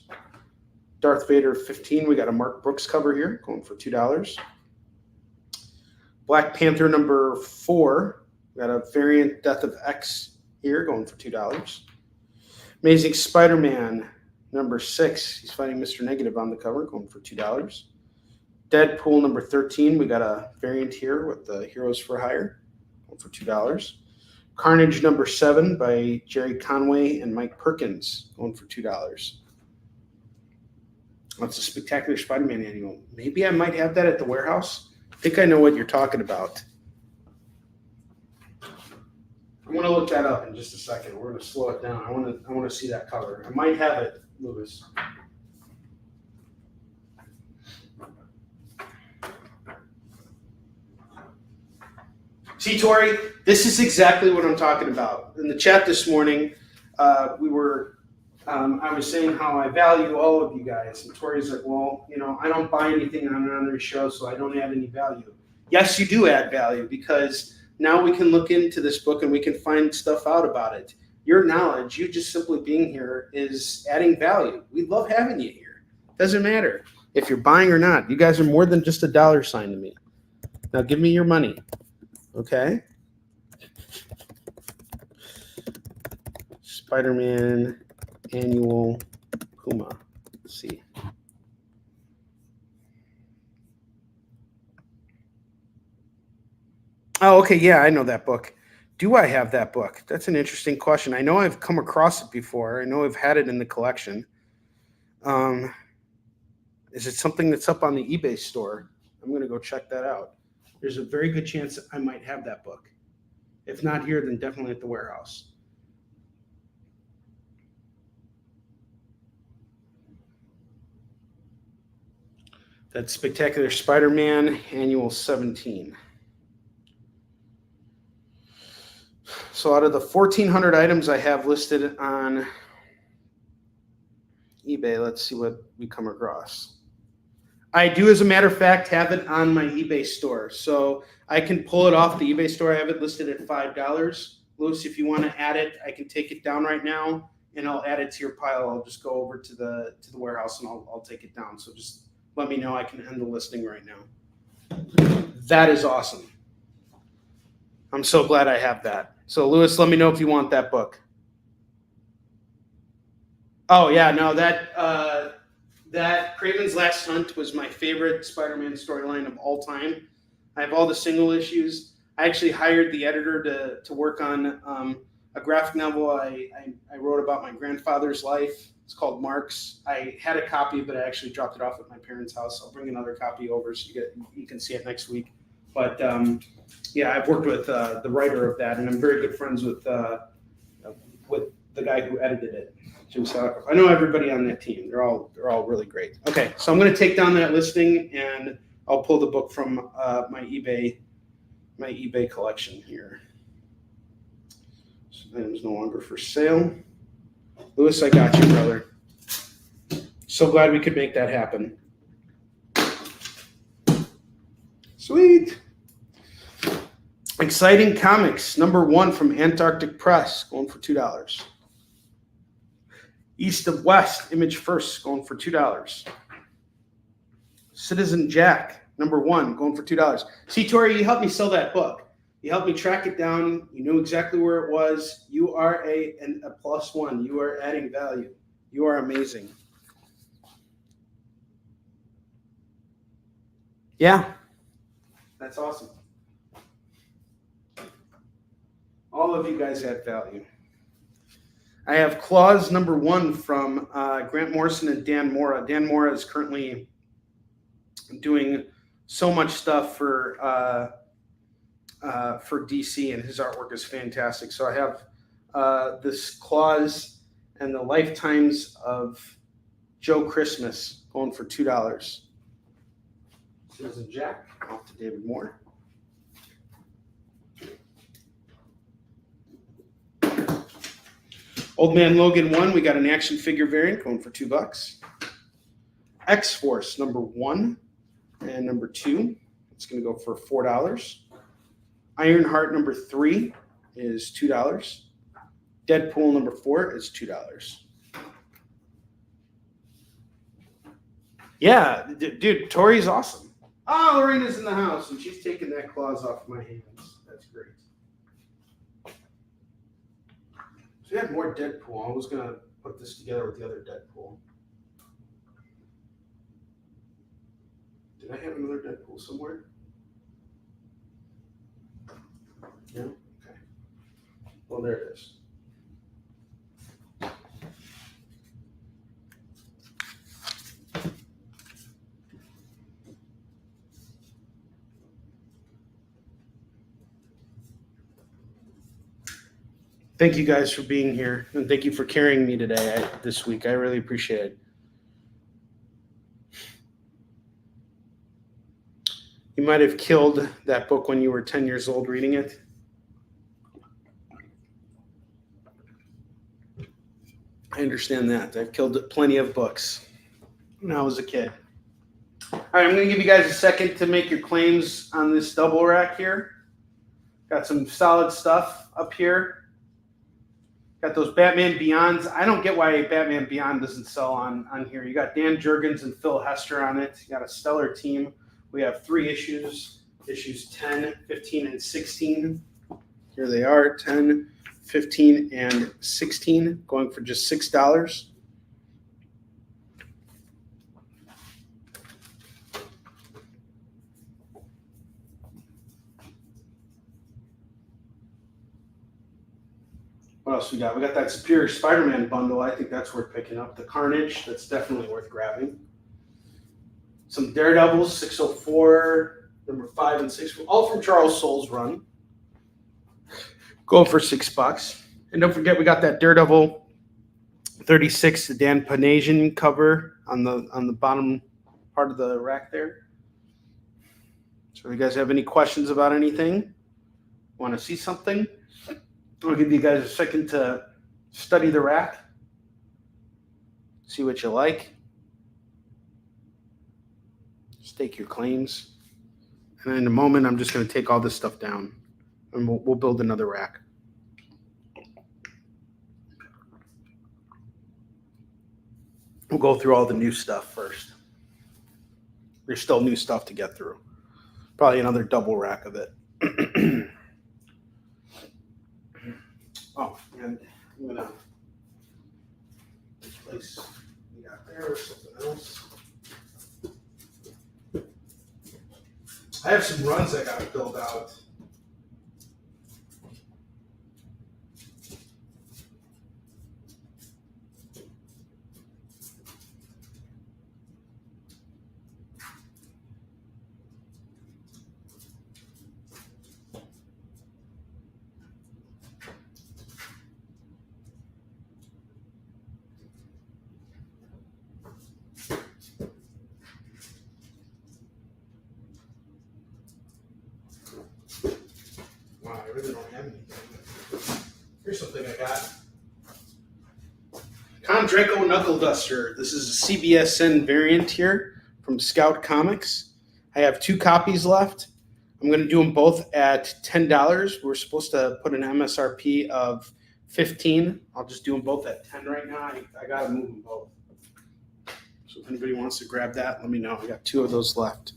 Darth Vader 15, we got a Mark Brooks cover here, going for $2. Black Panther number 4, we got a variant Death of X here, going for $2. Amazing Spider-Man number 6, he's fighting Mr. Negative on the cover, going for $2. Deadpool number 13, we got a variant here with the Heroes for Hire, going for $2. Carnage number 7 by Jerry Conway and Mike Perkins, going for $2. That's a Spectacular Spider-Man annual. Maybe I might have that at the warehouse. I think I know what you're talking about. I'm going to look that up in just a second. We're going to slow it down. I want to see that cover. I might have it, Louis. See, Tori, this is exactly what I'm talking about. In the chat this morning, I was saying how I value all of you guys. And Tori's like, well, I don't buy anything on another show, so I don't add any value. Yes, you do add value, because now we can look into this book and we can find stuff out about it. Your knowledge, you just simply being here, is adding value. We love having you here. Doesn't matter if you're buying or not. You guys are more than just a dollar sign to me. Now give me your money. Okay. Spider-Man annual Puma. Let's see. Oh, okay. Yeah, I know that book. Do I have that book? That's an interesting question. I know I've come across it before. I know I've had it in the collection. Is it something that's up on the eBay store? I'm going to go check that out. There's a very good chance that I might have that book. If not here, then definitely at the warehouse. That's Spectacular Spider-Man Annual 17. So out of the 1,400 items I have listed on eBay, let's see what we come across. I do, as a matter of fact, have it on my eBay store. So I can pull it off the eBay store. I have it listed at $5. Louis, if you want to add it, I can take it down right now and I'll add it to your pile. I'll just go over to the warehouse and I'll take it down. So just let me know. I can end the listing right now. That is awesome. I'm so glad I have that. So Louis, let me know if you want that book. Oh yeah, no, that Craven's Last Hunt was my favorite Spider-Man storyline of all time. I have all the single issues. I actually hired the editor to work on a graphic novel I wrote about my grandfather's life. It's called Marks. I had a copy, but I actually dropped it off at my parents' house. I'll bring another copy over so you can see it next week. But yeah, I've worked with the writer of that, and I'm very good friends with the guy who edited it. I know everybody on that team. They're all really great. Okay, so I'm going to take down that listing and I'll pull the book from my eBay collection here. So item's no longer for sale. Louis, I got you, brother. So glad we could make that happen. Sweet. Exciting Comics, #1 from Antarctic Press, going for $2. East of West, Image First, going for $2. Citizen Jack, #1, going for $2. See, Tori, you helped me sell that book. You helped me track it down. You knew exactly where it was. You are a +1. You are adding value. You are amazing. Yeah, that's awesome. All of you guys add value. I have Clause #1 from Grant Morrison and Dan Mora. Dan Mora is currently doing so much stuff for DC, and his artwork is fantastic. So I have this Clause and the Lifetimes of Joe Christmas going for $2. Citizen Jack, off to David Moore. Old Man Logan 1, we got an action figure variant going for $2. X-Force #1 and #2, it's going to go for $4. Ironheart #3 is $2. Deadpool #4 is $2. Yeah, dude, Tori's awesome. Oh, Lorena's in the house, and she's taking that claws off my hands. That's great. So we had more Deadpool. I was going to put this together with the other Deadpool. Did I have another Deadpool somewhere? No? Okay. Well, there it is. Thank you guys for being here, and thank you for carrying me today this week. I really appreciate it. You might have killed that book when you were 10 years old reading it. I understand that. I've killed plenty of books when I was a kid. All right, I'm going to give you guys a second to make your claims on this double rack here. Got some solid stuff up here. Got those Batman Beyonds. I don't get why Batman Beyond doesn't sell on here. You got Dan Jurgens and Phil Hester on it. You got a stellar team. We have 3 issues, issues 10, 15, and 16. Here they are, 10, 15, and 16, going for just $6. What else we got? We got that Superior Spider-Man bundle. I think that's worth picking up. The Carnage, that's definitely worth grabbing. Some Daredevils, 604, number 5 and 6, all from Charles Soule's run. Going for $6. And don't forget, we got that Daredevil 36, the Dan Panasian cover on the bottom part of the rack there. So if you guys have any questions about anything, want to see something, I'll give you guys a second to study the rack, see what you like, stake your claims. And in a moment, I'm just going to take all this stuff down, and we'll build another rack. We'll go through all the new stuff first. There's still new stuff to get through. Probably another double rack of it. Oh, and I'm going to place we got there or something else. I have some runs I got to build out. Wow, I really don't have anything. Here's something I got. Condraco Knuckle Duster. This is a CBSN variant here from Scout Comics. I have 2 copies left. I'm going to do them both at $10. We're supposed to put an MSRP of $15. I'll just do them both at $10 right now. I got to move them both. So if anybody wants to grab that, let me know. I got 2 of those left.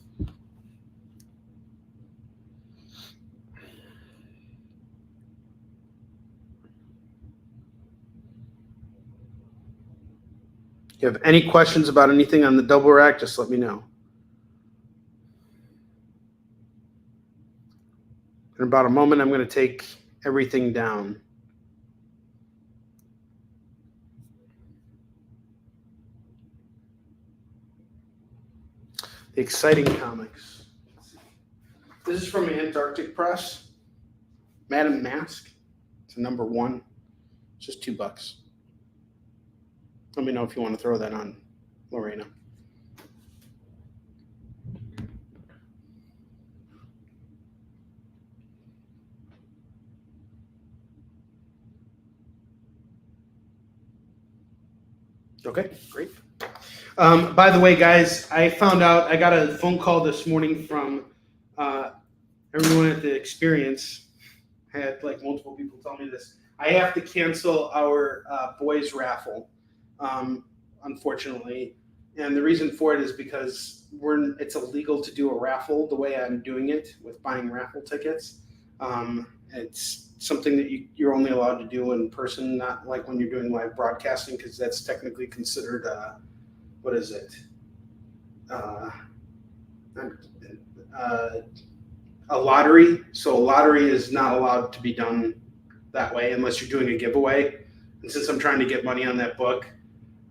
If you have any questions about anything on the double rack, just let me know. In about a moment, I'm going to take everything down. The Exciting Comics. This is from Antarctic Press. Madam Mask. It's a number 1. It's just $2. Let me know if you want to throw that on, Lorena. Okay, great. By the way, guys, I found out I got a phone call this morning from everyone at the Experience. I had like multiple people tell me this. I have to cancel our boys raffle. Unfortunately, and the reason for it is because it's illegal to do a raffle the way I'm doing it with buying raffle tickets. It's something that you're only allowed to do in person, not like when you're doing live broadcasting, because that's technically considered what is it? A lottery. So a lottery is not allowed to be done that way unless you're doing a giveaway. And since I'm trying to get money on that book,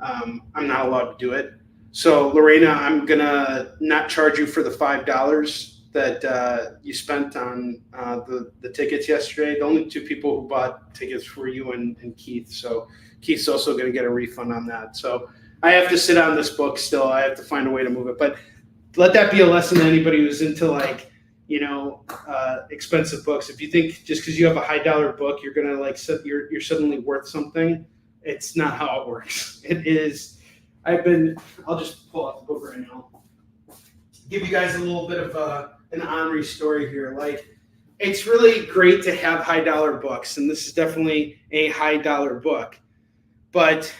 I'm not allowed to do it. So Lorena, I'm gonna not charge you for the $5 that you spent on the tickets yesterday. The only 2 people who bought tickets were you and Keith. So Keith's also gonna get a refund on that. So I have to sit on this book still. I have to find a way to move it. But let that be a lesson to anybody who's into like, expensive books. If you think just because you have a high dollar book, you're gonna like you're suddenly worth something. It's not how it works. It is. I'll just pull out the book right now. Give you guys a little bit of an Onrie story here. Like, it's really great to have high dollar books, and this is definitely a high dollar book. But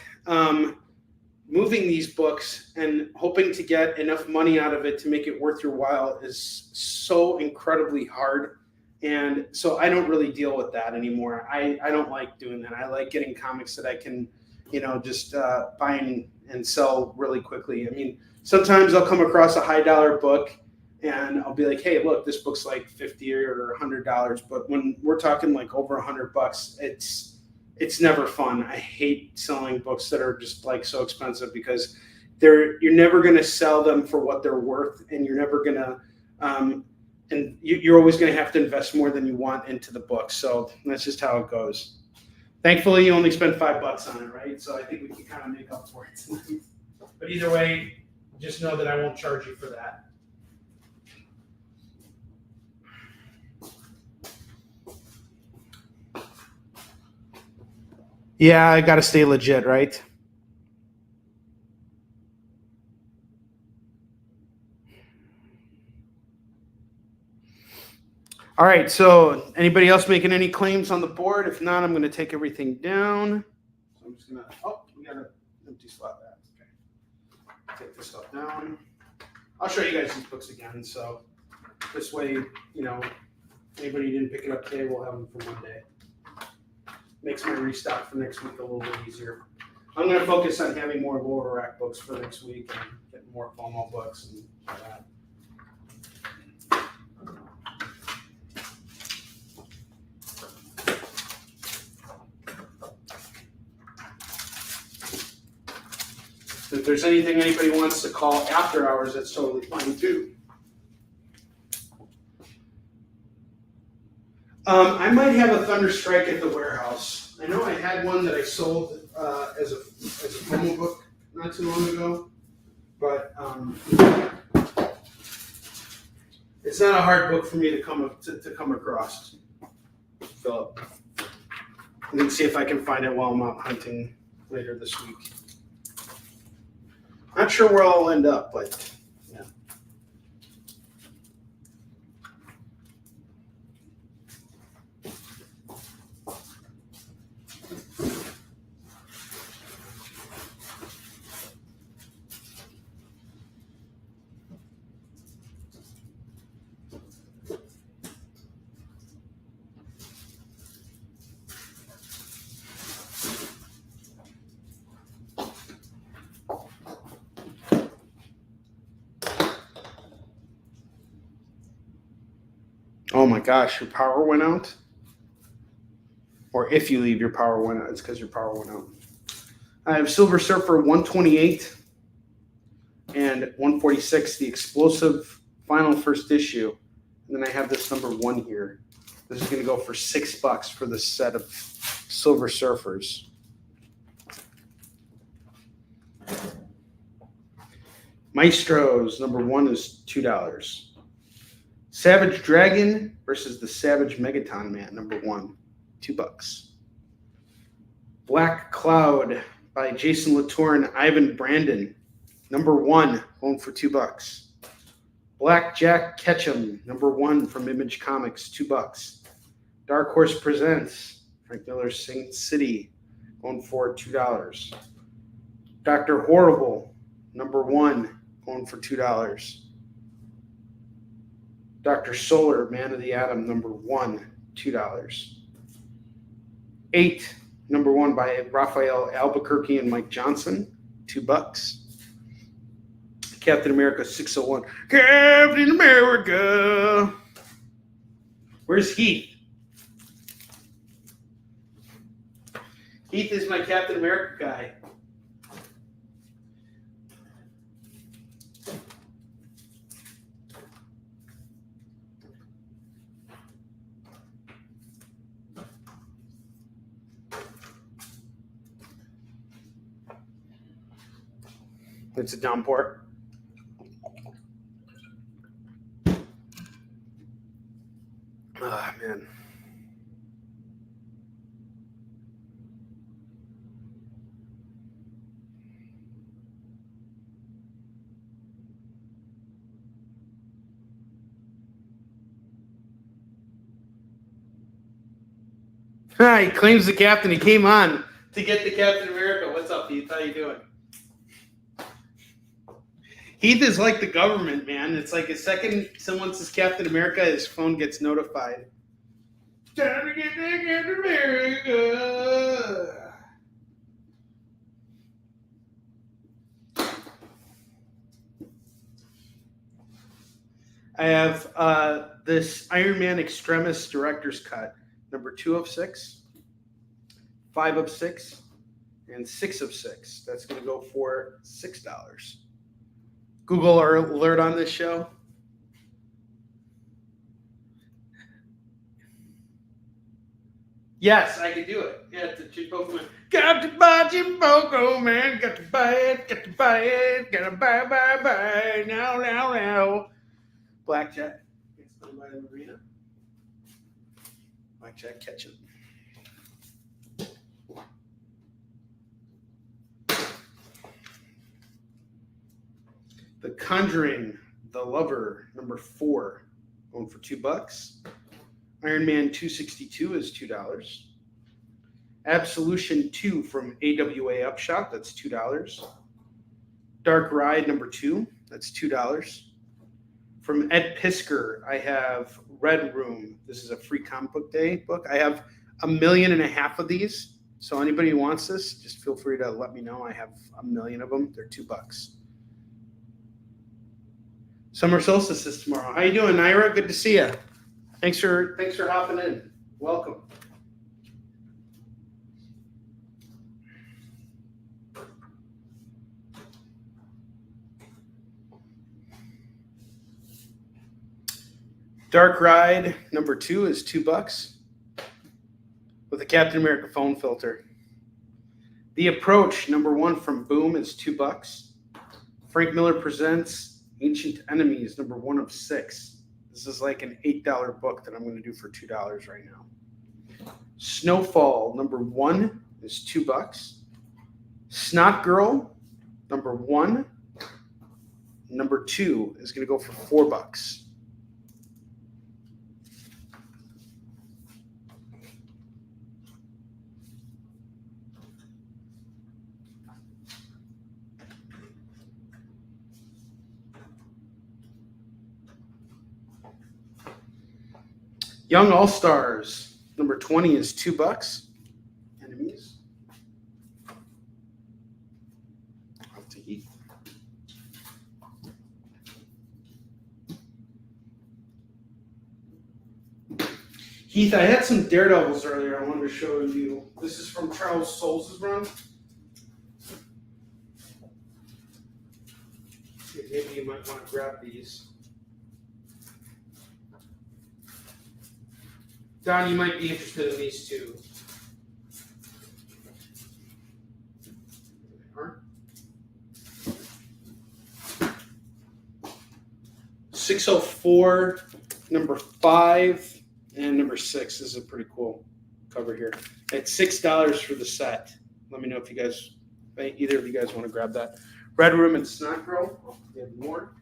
moving these books and hoping to get enough money out of it to make it worth your while is so incredibly hard. And so I don't really deal with that anymore. I don't like doing that. I like getting comics that I can, just buy and sell really quickly. I mean, sometimes I'll come across a high dollar book and I'll be like, hey, look, this book's like $50 or $100. But when we're talking like over $100, it's never fun. I hate selling books that are just like so expensive because you're never going to sell them for what they're worth, and you're never going to and you're always going to have to invest more than you want into the book. So that's just how it goes. Thankfully, you only spent $5 on it, right? So I think we can kind of make up for it tonight. But either way, just know that I won't charge you for that. Yeah, I got to stay legit, right? All right, so anybody else making any claims on the board? If not, I'm going to take everything down. So I'm just going to, we got an empty slot there. Okay. Take this stuff down. I'll show you guys these books again. So this way, anybody who didn't pick it up today, we'll have them for Monday. Makes my restock for next week a little bit easier. I'm going to focus on having more lower rack books for next week and getting more FOMO books and all that. If there's anything anybody wants to call after hours, that's totally fine too. I might have a Thunder Strike at the warehouse. I know I had one that I sold as a FOMO book not too long ago, but it's not a hard book for me to come across. Philip, I'm gonna see if I can find it while I'm out hunting later this week. Not sure where I'll end up, but yeah. Oh my gosh, your power went out? Or if you leave, your power went out. It's because your power went out. I have Silver Surfer 128 and 146, the explosive final first issue. And then I have this number 1 here. This is going to go for $6 for the set of Silver Surfers. Maestros, number 1 is $2. Savage Dragon versus the Savage Megaton Man, number 1, $2. Black Cloud by Jason Latour and Ivan Brandon, number 1, going for $2. Black Jack Ketchum, number 1 from Image Comics, $2. Dark Horse Presents, Frank Miller's Saint City, going for $2. Dr. Horrible, number 1, going for $2. Dr. Solar, Man of the Atom, number 1, $2. 8, number 1 by Raphael Albuquerque and Mike Johnson, $2. Captain America 601, Captain America. Where's Heath? Heath is my Captain America guy. It's a downpour. Ah, man. He claims the captain. He came on to get the Captain America. What's up, Heath? How you doing? Heath is like the government, man. It's like a second someone says Captain America, his phone gets notified. Time to get to Captain America. I have this Iron Man Extremis Director's Cut, number 2 of 6. 5 of 6, and 6 of 6. That's going to go for $6. Google alert on this show. Yes, I can do it. Yeah, it's a Chimboco man. Got to buy Chimboco man. Got to buy it. Got to buy it. Got to buy. Now. Blackjack. Gets done by the marina. Blackjack catching. The Conjuring, The Lover, number 4, going for $2. Iron Man 262 is $2. Absolution 2 from AWA Upshot, that's $2. Dark Ride number 2, that's $2. From Ed Pisker, I have Red Room. This is a free comic book day book. I have 1.5 million of these. So anybody who wants this, just feel free to let me know. I have 1 million of them. They're $2. Summer solstice is tomorrow. How you doing, Naira? Good to see you. Thanks for hopping in. Welcome. Dark Ride number 2 is $2 with a Captain America phone filter. The Approach number 1 from Boom is $2. Frank Miller Presents Ancient Enemies number 1 of 6. This is like an $8 book that I'm going to do for $2 right now. Snowfall number 1 is $2. Snot Girl number 1. Number 2 is going to go for $4. Young All-Stars, number 20 is $2. Enemies. Up to Heath. Heath, I had some Daredevils earlier I wanted to show you. This is from Charles Soule's run. Maybe you might want to grab these. Don, you might be interested in these too. 604, number 5, and number 6. This is a pretty cool cover here. It's $6 for the set. Let me know if either of you guys want to grab that. Red Room and Snot Girl. I'll get more.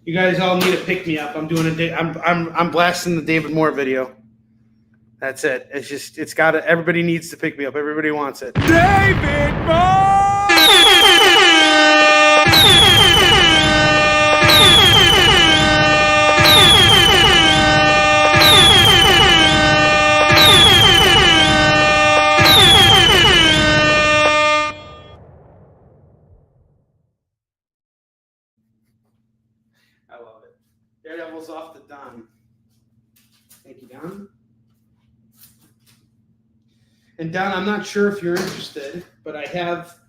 You guys all need to pick me up. I'm doing I'm blasting the David Moore video. That's it. It's got to, everybody needs to pick me up. Everybody wants it. David Moore! I love it. Daredevil's off to Don. Thank you, Don. And Don, I'm not sure if you're interested, but I have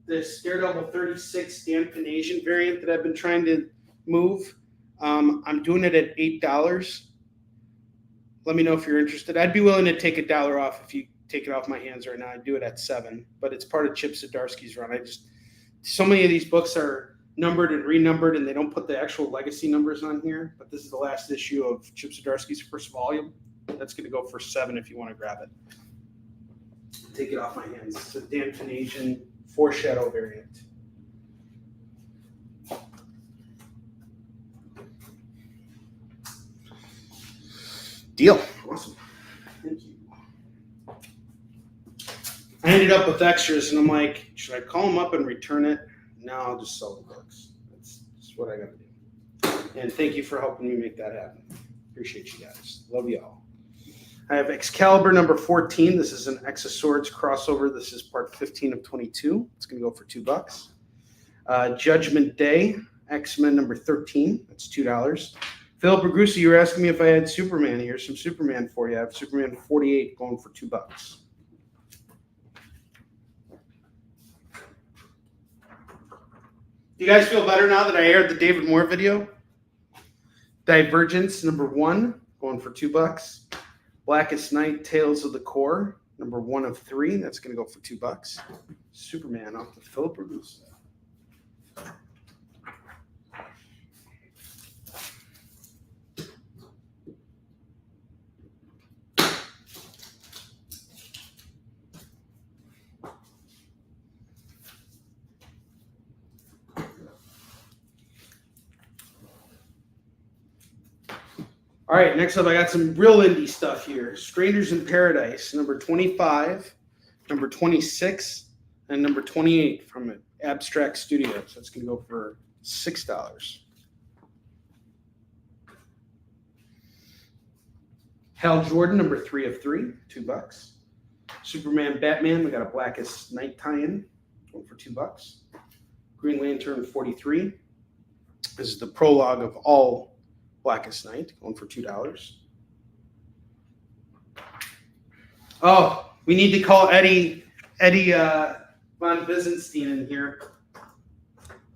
this Daredevil 36 Dan Panasian variant that I've been trying to move. I'm doing it at $8. Let me know if you're interested. I'd be willing to take $1 off if you take it off my hands right now. I'd do it at $7, but it's part of Chip Zdarsky's run. So many of these books are numbered and renumbered, and they don't put the actual legacy numbers on here. But this is the last issue of Chip Zdarsky's first volume. That's going to go for $7 if you want to grab it. Take it off my hands. It's a Dan Panasian foreshadow variant. Deal. Awesome. Thank you. I ended up with extras, and I'm like, should I call them up and return it? No, I'll just sell the books. That's what I got to do. And thank you for helping me make that happen. Appreciate you guys. Love you all. I have Excalibur number 14. This is an X of Swords crossover. This is part 15 of 22. It's going to go for $2. Judgment Day X-Men number 13. That's $2. Phil Bergusi, you were asking me if I had Superman. Here's some Superman for you. I have Superman 48 going for $2. Do you guys feel better now that I aired the David Moore video? Divergence number 1 going for $2. Blackest Night, Tales of the Core number 1 of 3. That's going to go for $2. Superman off the Philip Bergusi. All right, next up, I got some real indie stuff here. Strangers in Paradise, number 25, number 26, and number 28 from Abstract Studios. That's going to go for $6. Hal Jordan, number 3 of 3, $2. Superman Batman, we got a Blackest Night tie-in, going for $2. Green Lantern 43. This is the prologue of all Blackest Night, going for $2. Oh, we need to call Eddie von Byzanstein in here.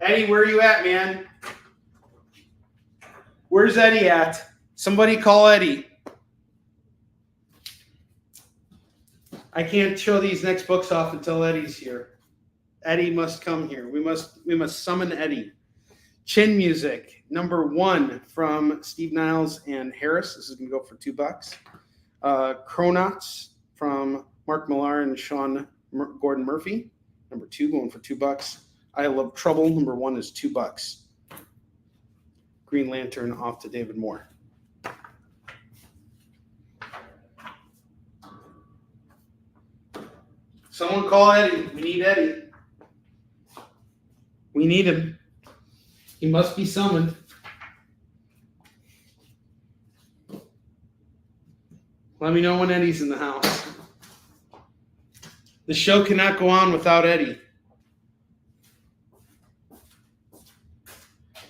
Eddie, where are you at, man? Where's Eddie at? Somebody call Eddie. I can't show these next books off until Eddie's here. Eddie must come here. We must summon Eddie. Chin Music, number 1 from Steve Niles and Harris. This is going to go for $2. Chronauts from Mark Millar and Sean Gordon Murphy, number 2, going for $2. I Love Trouble, number 1 is $2. Green Lantern off to David Moore. Someone call Eddie. We need Eddie. We need him. He must be summoned. Let me know when Eddie's in the house. The show cannot go on without Eddie.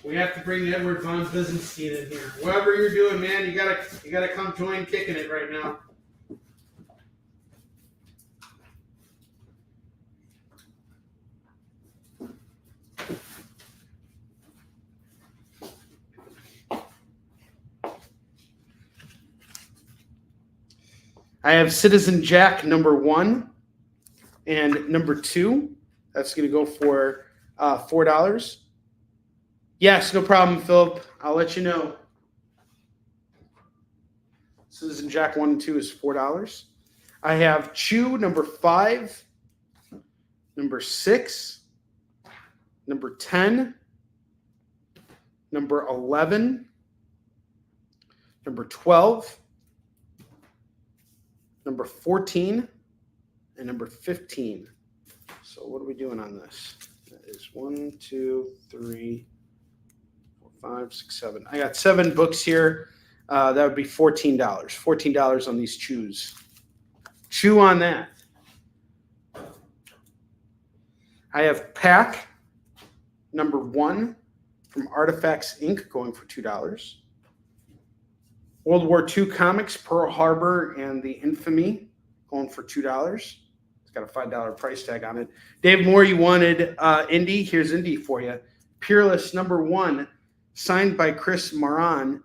We have to bring Edward von Byzanstein in here. Whatever you're doing, man, you gotta come join Kicking It right now. I have Citizen Jack number 1 and number 2. That's going to go for $4. Yes, no problem, Philip. I'll let you know. Citizen Jack 1 and 2 is $4. I have Chew number 5, number 6, number 10, number 11, number 12, number 14, and number 15. So what are we doing on this? That is 1, 2, 3, 4, 5, 6, 7. I got 7 books here. That would be $14. $14 on these chews. Chew on that. I have Pack number 1 from Artifacts Inc. going for $2. World War II comics, Pearl Harbor and the Infamy, going for $2. It's got a $5 price tag on it. Dave Moore, you wanted Indy. Here's Indy for you. Peerless number 1, signed by Chris Moran.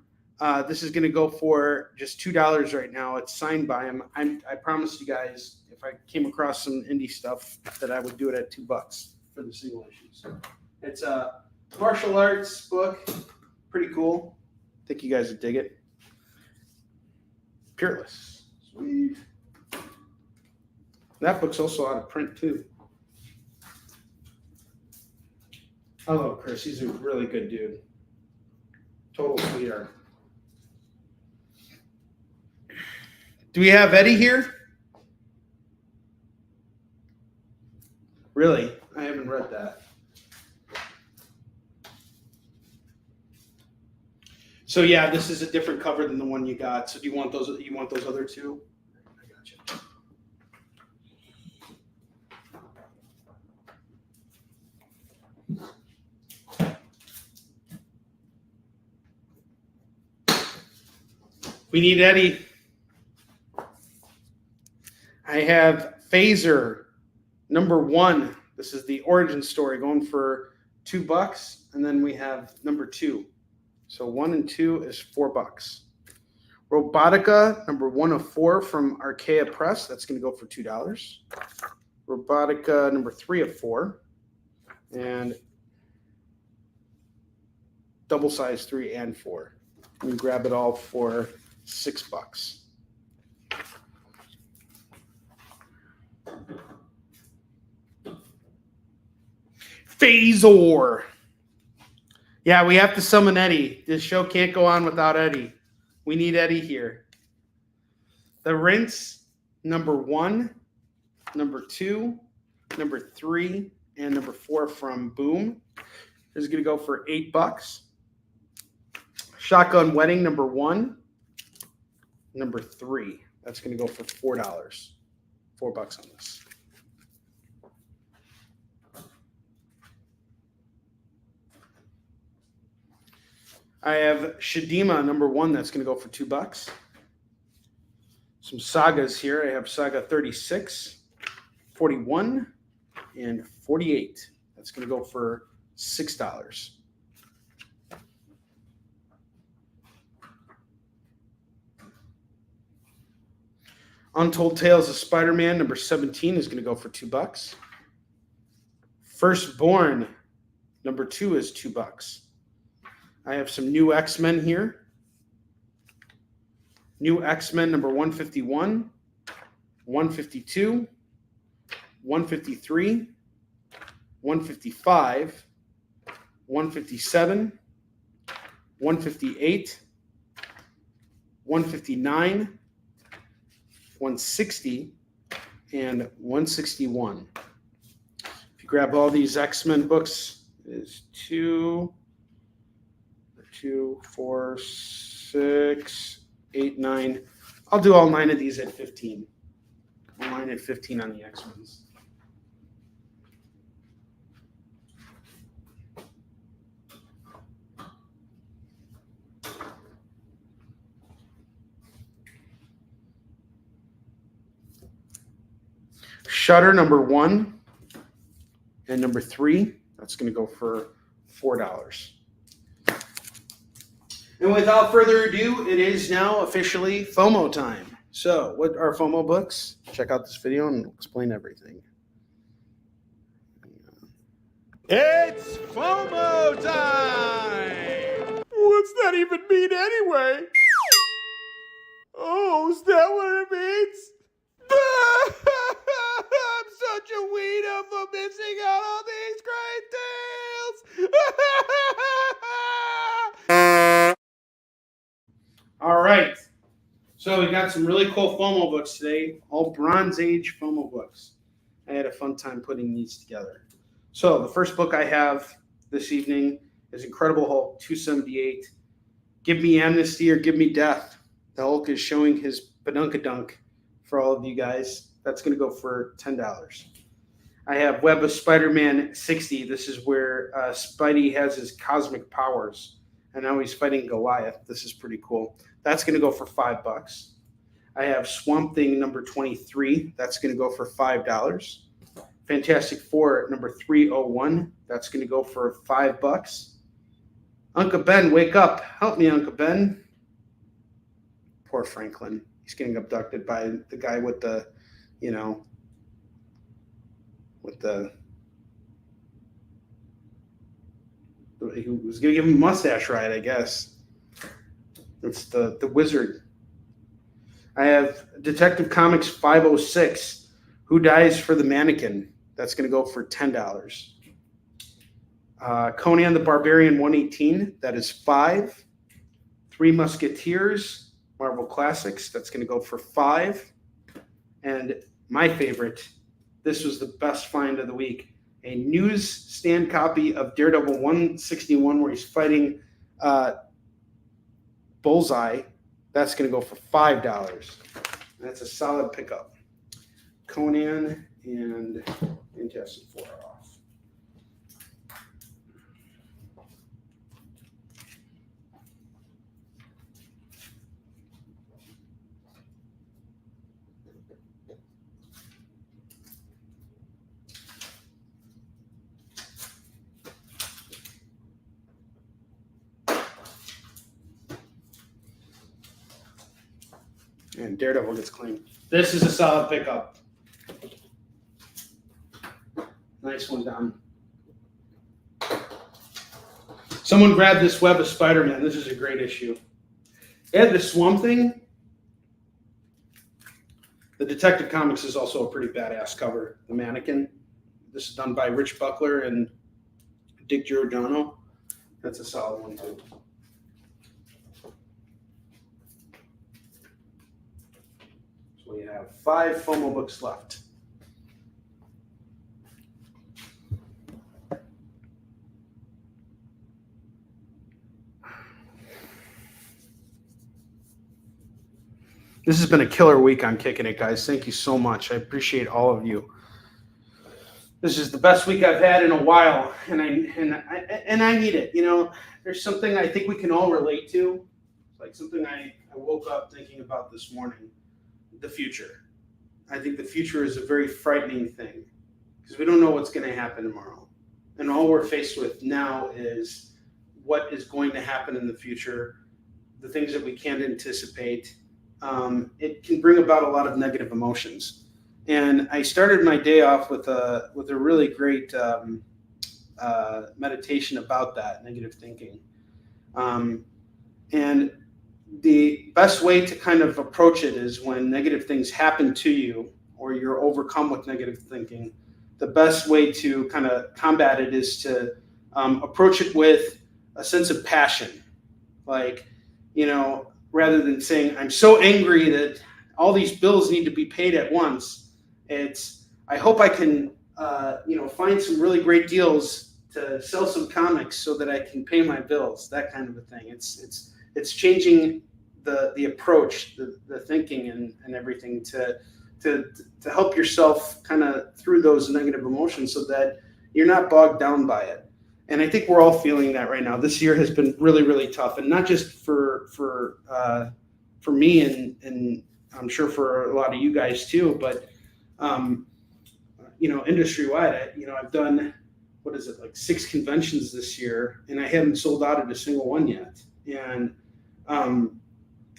This is going to go for just $2 right now. It's signed by him. I promised you guys if I came across some indie stuff that I would do it at $2 for the single issues. It's a martial arts book. Pretty cool. I think you guys would dig it. Peerless. Sweet. That book's also out of print too. I love Chris. He's a really good dude. Total sweetheart. Do we have Eddie here? Really? I haven't read that. So yeah, this is a different cover than the one you got. So do you want those? You want those other two? I got you. We need Eddie. I have Phaser number 1. This is the origin story going for $2. And then we have number 2. So 1 and 2 is $4. Robotica number 1 of 4 from Archaea Press. That's going to go for $2. Robotica number 3 of 4. And double size 3 and 4. You can grab it all for $6. Phasor. Yeah, we have to summon Eddie. This show can't go on without Eddie. We need Eddie here. The Rinse, number 1, number 2, number 3, and number 4 from Boom. This is going to go for $8. Shotgun Wedding, number 1, number 3. That's going to go for $4. $4 on this. I have Shadima number 1. That's going to go for $2. Some sagas here. I have Saga 36, 41, and 48. That's going to go for $6. Untold Tales of Spider-Man number 17 is going to go for $2. Firstborn number 2 is $2. I have some new X-Men here. New X-Men number 151, 152, 153, 155, 157, 158, 159, 160, and 161. If you grab all these X-Men books, is 2, 4, 6, 8, 9. I'll do all 9 of these at 15. All 9 at 15 on the X-Men's. Shutter number 1 and number 3. That's going to go for $4. And without further ado, it is now officially FOMO time. So, what are FOMO books? Check out this video and explain everything. It's FOMO time! What's that even mean anyway? Oh, is that what it means? I'm such a weirdo for missing out on these great deals! All right. So we got some really cool FOMO books today, all Bronze Age FOMO books. I had a fun time putting these together. So the first book I have this evening is Incredible Hulk 278. Give me amnesty or give me death. The Hulk is showing his badunkadunk for all of you guys. That's going to go for $10. I have Web of Spider-Man 60. This is where Spidey has his cosmic powers, and now he's fighting Goliath. This is pretty cool. That's going to go for $5. I have Swamp Thing number 23. That's going to go for $5. Fantastic Four number 301. That's going to go for $5. Uncle Ben, wake up. Help me, Uncle Ben. Poor Franklin. He's getting abducted by the guy with the, he was going to give him a mustache ride, I guess. It's the wizard. I have Detective Comics 506, Who Dies for the Mannequin? That's going to go for $10. Conan the Barbarian 118, that is $5. Three Musketeers, Marvel Classics, that's going to go for $5. And my favorite, this was the best find of the week, a newsstand copy of Daredevil 161 where he's fighting Bullseye. That's going to go for $5. That's a solid pickup. Conan and Fantastic Four are off. And Daredevil gets claimed. This is a solid pickup. Nice one, Don. Someone grabbed this Web of Spider-Man. This is a great issue. It had the Swamp Thing. The Detective Comics is also a pretty badass cover. The Mannequin. This is done by Rich Buckler and Dick Giordano. That's a solid one, too. So we have 5 FOMO books left. This has been a killer week on Kicking It, guys. Thank you so much. I appreciate all of you. This is the best week I've had in a while, and I need it. You know, there's something I think we can all relate to, like something I woke up thinking about this morning: the future. I think the future is a very frightening thing because we don't know what's going to happen tomorrow, and all we're faced with now is what is going to happen in the future, the things that we can't anticipate. It can bring about a lot of negative emotions. And I started my day off with a really great meditation about that, negative thinking. And the best way to kind of approach it is when negative things happen to you or you're overcome with negative thinking, the best way to kind of combat it is to approach it with a sense of passion. Like, you know, rather than saying, I'm so angry that all these bills need to be paid at once, it's, I hope I can, find some really great deals to sell some comics so that I can pay my bills, that kind of a thing. It's changing the approach, the thinking and everything to help yourself kind of through those negative emotions so that you're not bogged down by it. And I think we're all feeling that right now. This year has been really, really tough, and not just for me and I'm sure for a lot of you guys too. But industry wide, I've done like 6 conventions this year, and I haven't sold out at a single one yet. And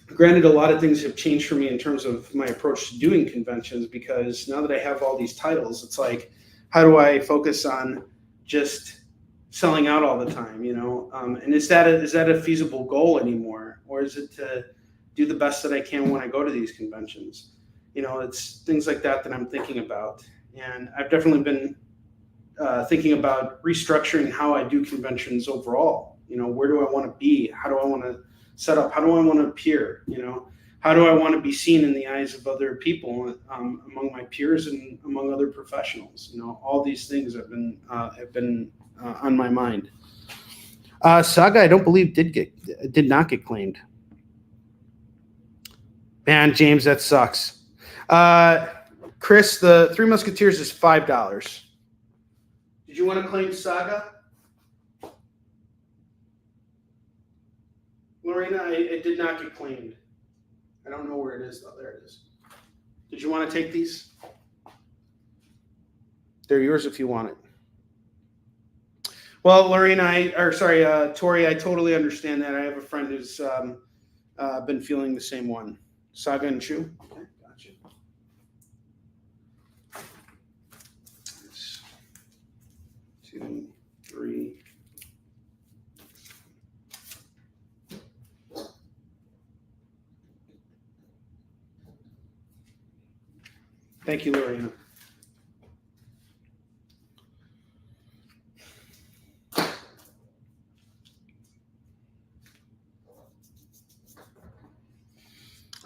granted, a lot of things have changed for me in terms of my approach to doing conventions because now that I have all these titles, it's like, how do I focus on just selling out all the time, and is that a feasible goal anymore, or is it to do the best that I can when I go to these conventions? It's things like that I'm thinking about, and I've definitely been thinking about restructuring how I do conventions overall. Where do I want to be? How do I want to set up? How do I want to appear? How do I want to be seen in the eyes of other people, among my peers and among other professionals? All these things have been on my mind. Saga, I don't believe did not get claimed. Man, James, that sucks. Chris, the Three Musketeers is $5. Did you want to claim Saga? Lorena, it did not get claimed. I don't know where it is, though. There it is. Did you want to take these? They're yours if you want it. Well, Lorena, Tori, I totally understand that. I have a friend who's been feeling the same one. Saga and Chew? Okay, gotcha. 2, 3. Thank you, Lorena.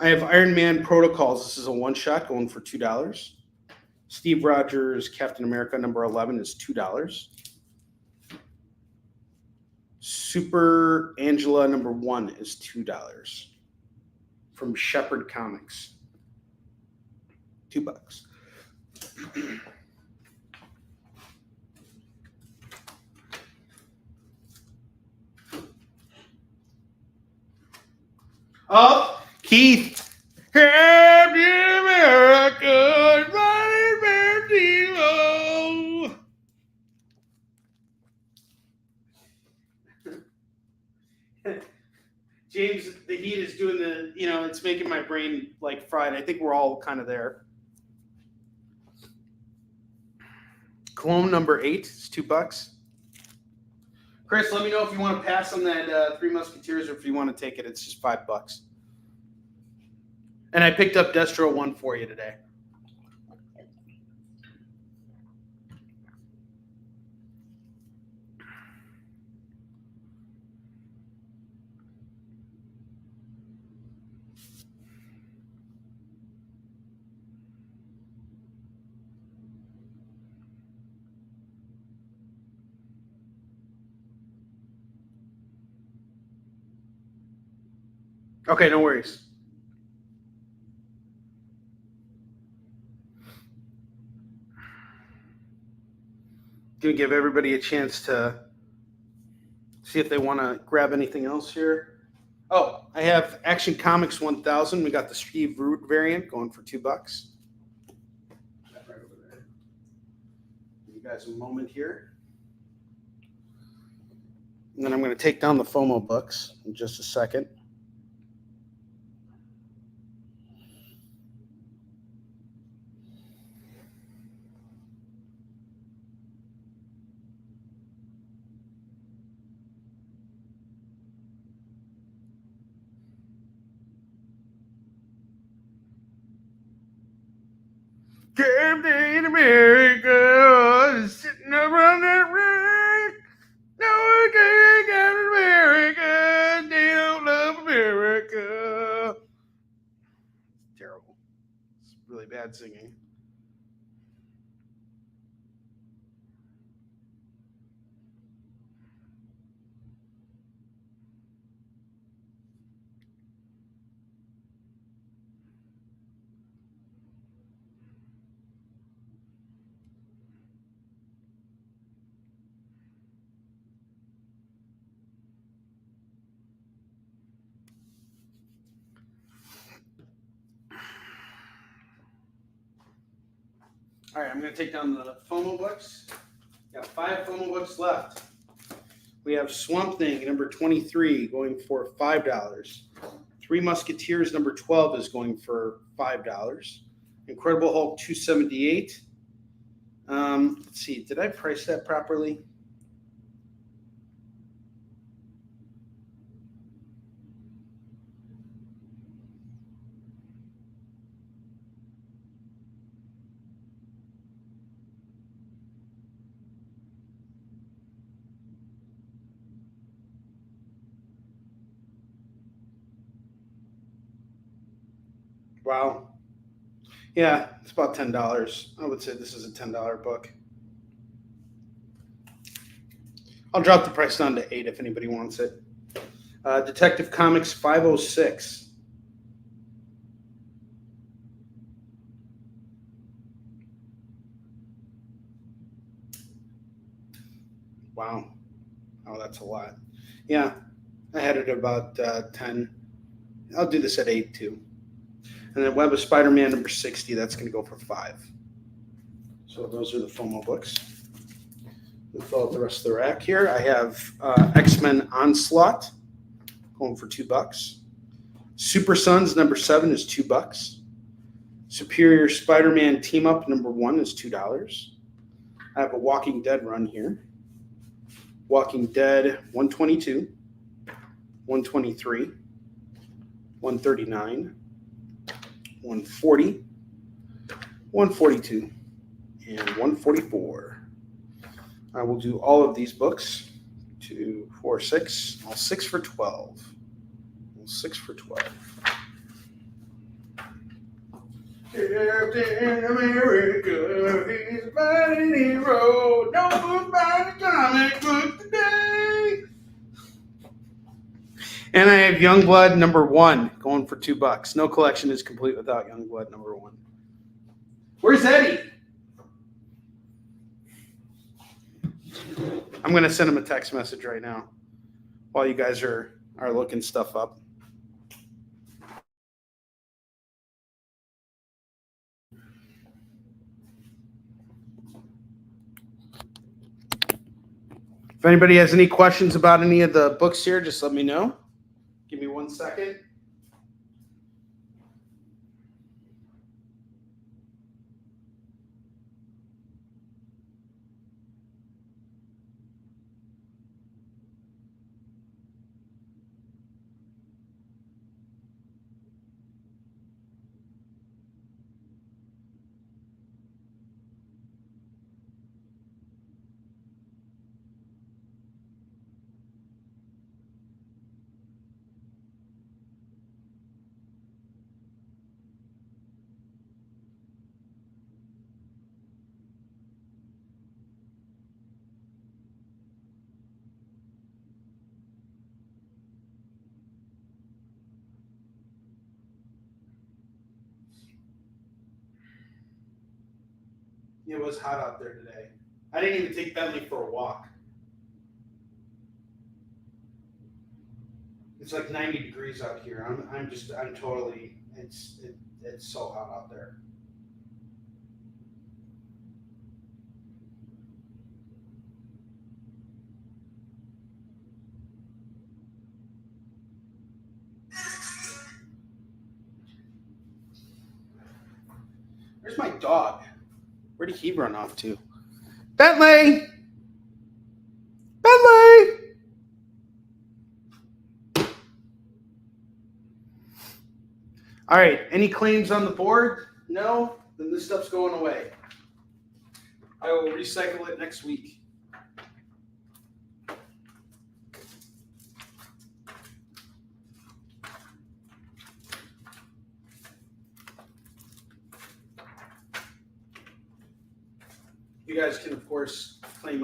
I have Iron Man Protocols. This is a one-shot going for $2. Steve Rogers, Captain America, number 11 is $2. Super Angela, number 1 is $2. From Shepherd Comics. $2. Oh! Keith, Captain America, running man zero. James, the heat is doing it's making my brain like fried. I think we're all kind of there. Cologne number 8 is $2. Chris, let me know if you want to pass on that Three Musketeers or if you want to take it. It's just $5. And I picked up Destro 1 for you today. Okay, no worries. Gonna give everybody a chance to see if they want to grab anything else here. Oh, I have Action Comics 1000. We got the Steve Root variant going for $2. Right over there. Give you guys a moment here. And then I'm going to take down the FOMO books in just a second. Captain America is sitting around that rock. No one can get America. They don't love America. It's terrible. It's really bad singing. All right, I'm going to take down the FOMO books. Got 5 FOMO books left. We have Swamp Thing number 23 going for $5. Three Musketeers number 12 is going for $5. Incredible Hulk 278. Let's see, did I price that properly? Wow. Yeah, it's about $10. I would say this is a $10 book. I'll drop the price down to $8 if anybody wants it. Detective Comics 506. Wow. Oh, that's a lot. Yeah, I had it about 10. I'll do this at 8 too. And then Web of Spider-Man number 60, that's going to go for $5. So those are the FOMO books. We'll fill out the rest of the rack here. I have X-Men Onslaught going for $2. Super Sons number 7 is $2. Superior Spider-Man Team Up number 1 is $2. I have a Walking Dead run here. Walking Dead 122, 123, 139, 140, 142, and 144. I will do all of these books. 2, 4, 6. All 6 for 12. All 6 for 12. Captain America, he's a fighting hero. No buy the comic book today. And I have Youngblood number 1 going for $2. No collection is complete without Youngblood number 1. Where's Eddie? I'm going to send him a text message right now while you guys are looking stuff up. If anybody has any questions about any of the books here, just let me know. Give me one 1 second. It was hot out there today. I didn't even take Bentley for a walk. It's like 90 degrees out here. I'm totally, it's so hot out there. Where's my dog? Where did he run off to? Bentley! Bentley! All right, any claims on the board? No? Then this stuff's going away. I will recycle it next week. You guys can, of course, claim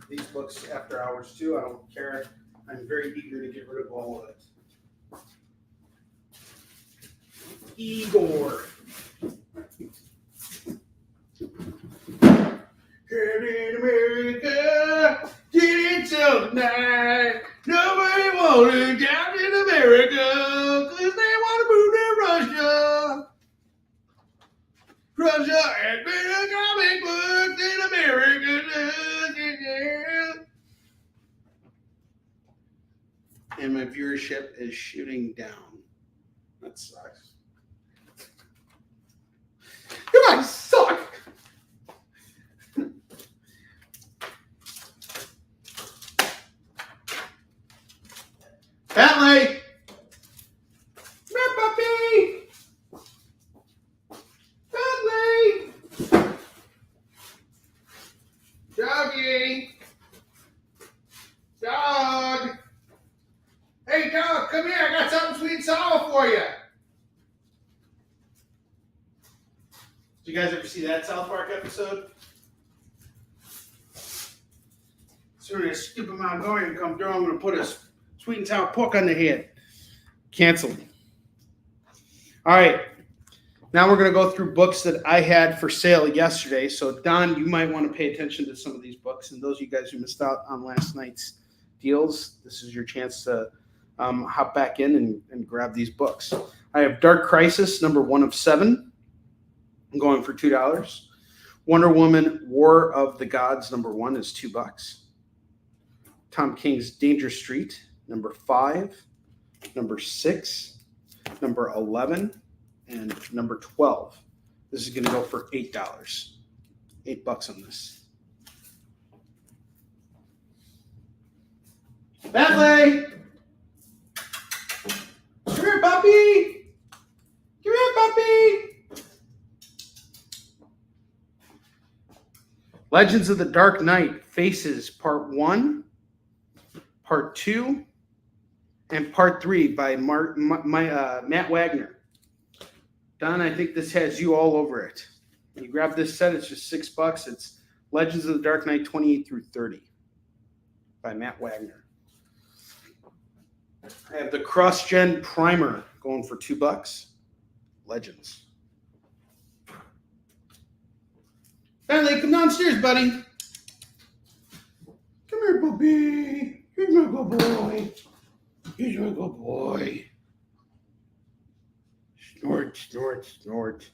these books after hours too. I don't care. I'm very eager to get rid of all of it. Igor. Here in America, did it till tonight. Nobody wanted down in America, because they want to move to Russia. Russia had been a comic book in America. And my viewership is shooting down. That sucks. You guys suck! Bentley! Come here, puppy! Bentley! Doggy! Dog! Hey, dog, come here. I got something sweet and sour for you. Did you guys ever see that South Park episode? Soon as stupid Mongolian come through, I'm going to put a sweet and sour pork on the head. Canceled. All right. Now we're going to go through books that I had for sale yesterday. So, Don, you might want to pay attention to some of these books. And those of you guys who missed out on last night's deals, this is your chance to hop back in and grab these books. I have Dark Crisis, number 1 of 7. I'm going for $2. Wonder Woman, War of the Gods, number 1 is $2. Tom King's Danger Street, number 5, number 6, number 11, and number 12. This is going to go for $8. $8 on this. Bentley! Come here, puppy! Come here, puppy! Legends of the Dark Knight Faces Part 1, Part 2, and Part 3 by Matt Wagner. Don, I think this has you all over it. When you grab this set, it's just $6. It's Legends of the Dark Knight 28 through 30 by Matt Wagner. I have the Cross-Gen Primer going for $2. Legends. Bentley, come downstairs, buddy. Come here, puppy. Here's my good boy. Here's my good boy. Snort, snort, snort.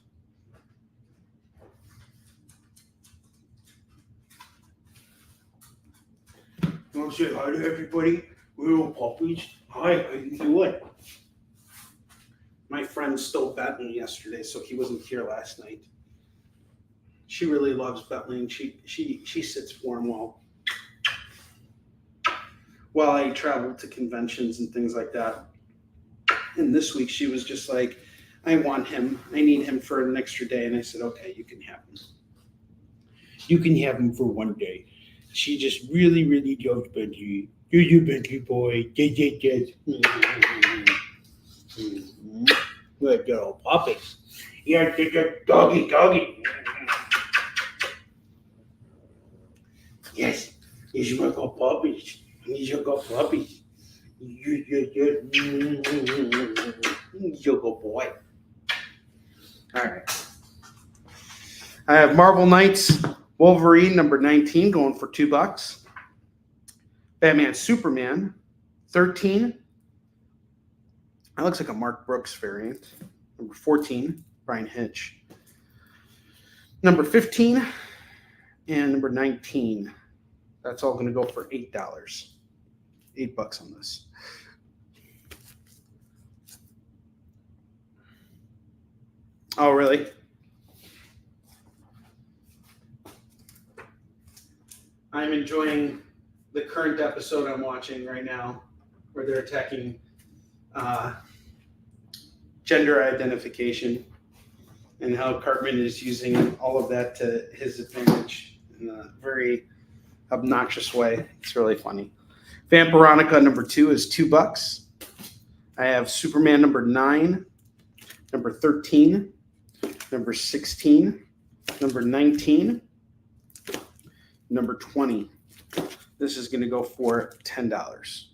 You want to say hi to everybody? We're little puppies. Hi, how you doing? friend stole Bentley yesterday, so he wasn't here last night. She really loves Bentley, and she sits for him while I travel to conventions and things like that. And this week she was just like, I want him. I need him for an extra day. And I said, okay, you can have him. You can have him for one day. She just really, really loves Bentley. You're your Bentley boy. Good little puppy. Yeah, doggy. Yes, you want to go puppies. You go puppies. You're good boy. All right. I have Marvel Knights Wolverine number 19 going for $2. Batman Superman 13. That looks like a Mark Brooks variant. Number 14, Brian Hitch. Number 15 and number 19. That's all going to go for $8. $8 on this. Oh, really? I'm enjoying the current episode I'm watching right now, where they're attacking gender identification and how Cartman is using all of that to his advantage in a very obnoxious way. It's really funny. Vampironica number 2 is $2. I have Superman number 9, number 13, number 16, number 19, number 20. This is going to go for $10.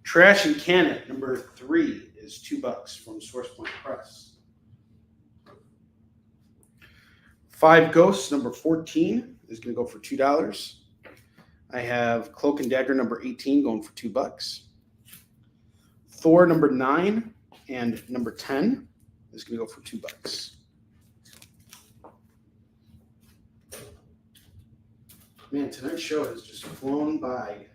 Trash and Can It number 3 is $2 from Source Point Press. 5 Ghosts number 14 is going to go for $2. I have Cloak and Dagger number 18 going for $2. Thor number 9 and number 10 is going to go for $2. Man, tonight's show has just flown by.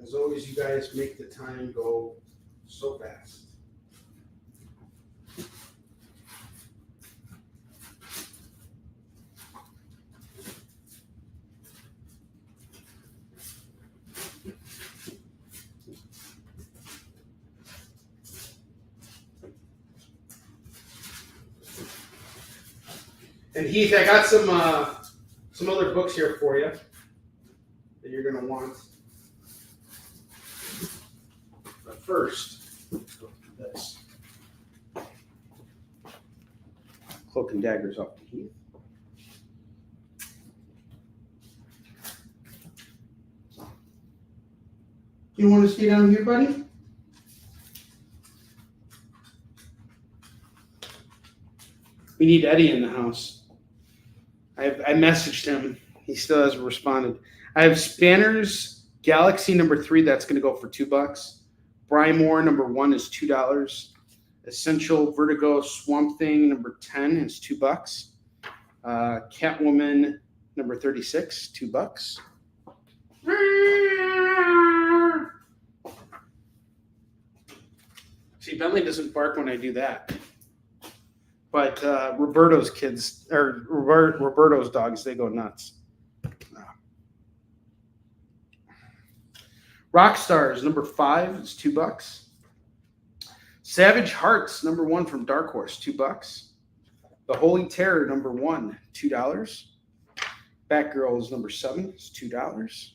As always, you guys make the time go so fast. And Heath, I got some other books here for you that you're going to want. But first, let's go through this. Cloak and Daggers off to Heath. You want to stay down here, buddy? We need Eddie in the house. I messaged him. He still hasn't responded. I have Spanners Galaxy number 3. That's going to go for $2. Brymore number 1 is $2. Essential Vertigo Swamp Thing number 10 is $2. Catwoman number 36, $2. See, Bentley doesn't bark when I do that. But Roberto's kids, or Roberto's dogs, they go nuts. Rockstars number 5 is $2. Savage Hearts number 1 from Dark Horse, $2. The Holy Terror number 1, $2. Batgirl is number 7, is $2.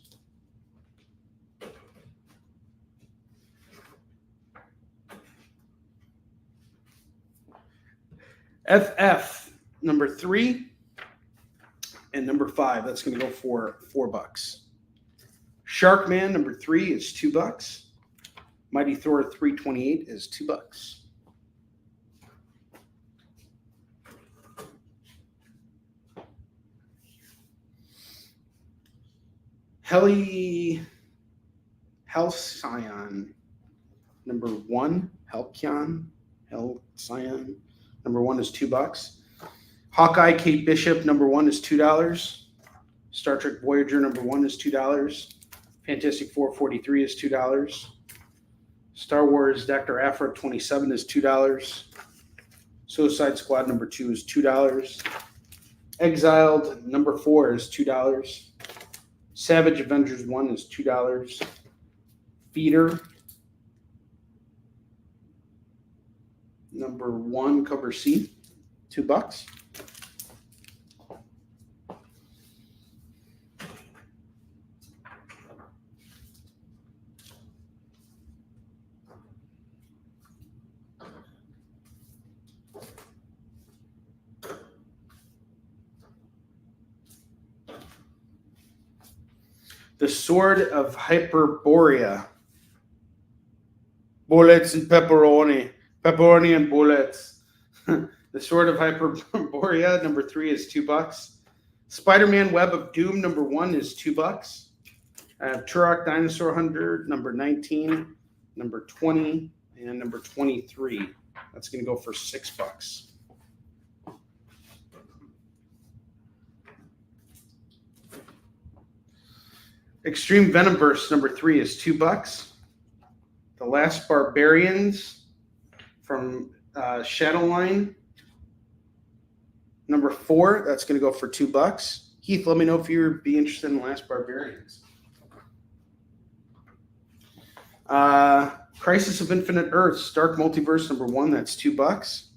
FF number 3 and number 5. That's going to go for $4. Sharkman number 3 is $2. Mighty Thor 328 is $2. Halcyon number 1. Halcyon number 1 is $2. Hawkeye Kate Bishop #1 is $2. Star Trek Voyager #1 is $2. Fantastic Four 43 is $2. Star Wars Dr. Aphra 27 is $2. Suicide Squad #2 is $2. Exiled #4 is $2. Savage Avengers 1 is $2. Feeder #1 cover C, $2. The Sword of Hyperborea. Bullets and pepperoni. Pepperoni and bullets. The Sword of Hyperborea #3 is $2. Spider-Man Web of Doom #1 is $2. I have Turok Dinosaur Hunter #19, #20, and #23. That's going to go for $6. Extreme Venom Burst #3 is $2. The Last Barbarians from Shadowline #4. That's going to go for $2. Heath, let me know if you'd be interested in Last Barbarians. Crisis of Infinite Earths Dark Multiverse #1. That's $2.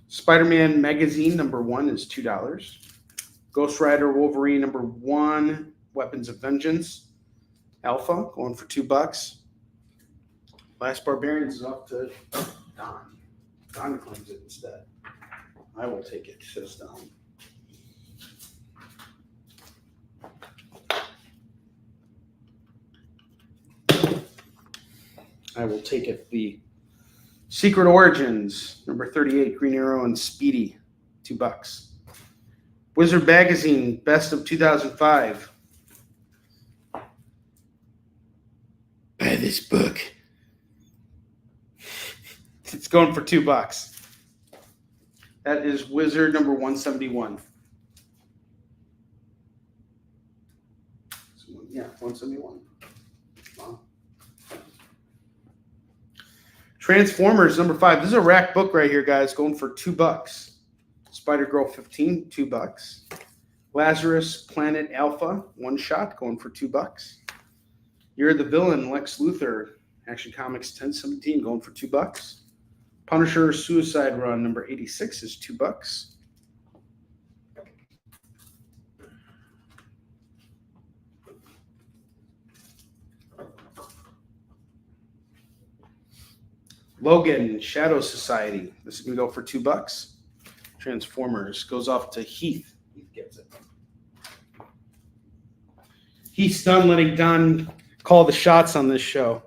Spider-Man Magazine #1 is $2. Ghost Rider Wolverine #1. Weapons of Vengeance Alpha going for $2. Last Barbarians is up to Don. Don claims it instead. I will take it, says Don. I will take it. The Secret Origins #38 Green Arrow and Speedy, $2. Wizard Magazine Best of 2005. Buy this book. It's going for $2. That is Wizard #171. Yeah, 171. Wow. Transformers #5. This is a rack book right here, guys, going for $2. Spider-Girl 15, $2. Lazarus Planet Alpha, one shot, going for $2. You're the Villain, Lex Luthor, Action Comics 1017, going for $2. Punisher Suicide Run #86 is $2. Logan Shadow Society. This is going to go for $2. Transformers goes off to Heath. Heath gets it. Heath's done letting Don call the shots on this show.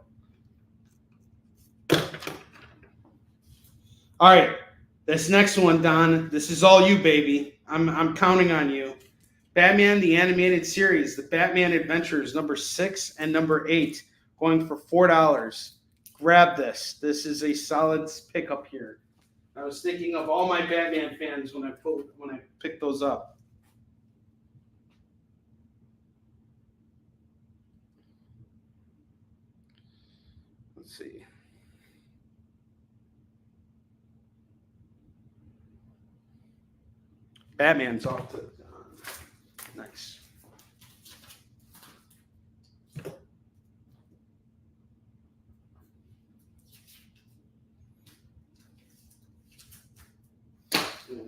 All right, this next one, Don. This is all you, baby. I'm counting on you. Batman the Animated Series, The Batman Adventures #6 and #8, going for $4. Grab this. This is a solid pickup here. I was thinking of all my Batman fans when I picked those up. Let's see. Batman's off to nice.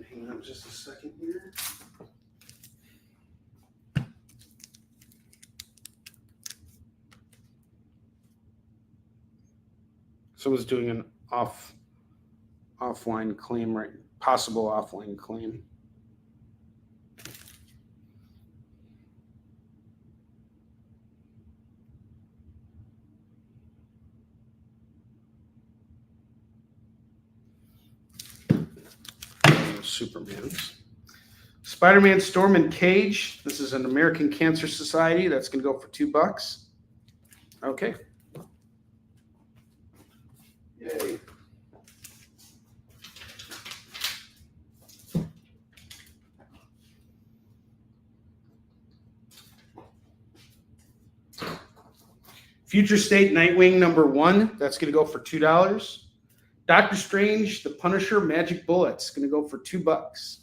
Hang on just a second here. Someone's doing an offline claim, right? Possible offline claim. Supermans. Spider-Man Storm and Cage. This is an American Cancer Society. That's going to go for $2. Okay. Yay. Future State Nightwing #1, that's going to go for $2. Doctor Strange, The Punisher, Magic Bullets, going to go for $2.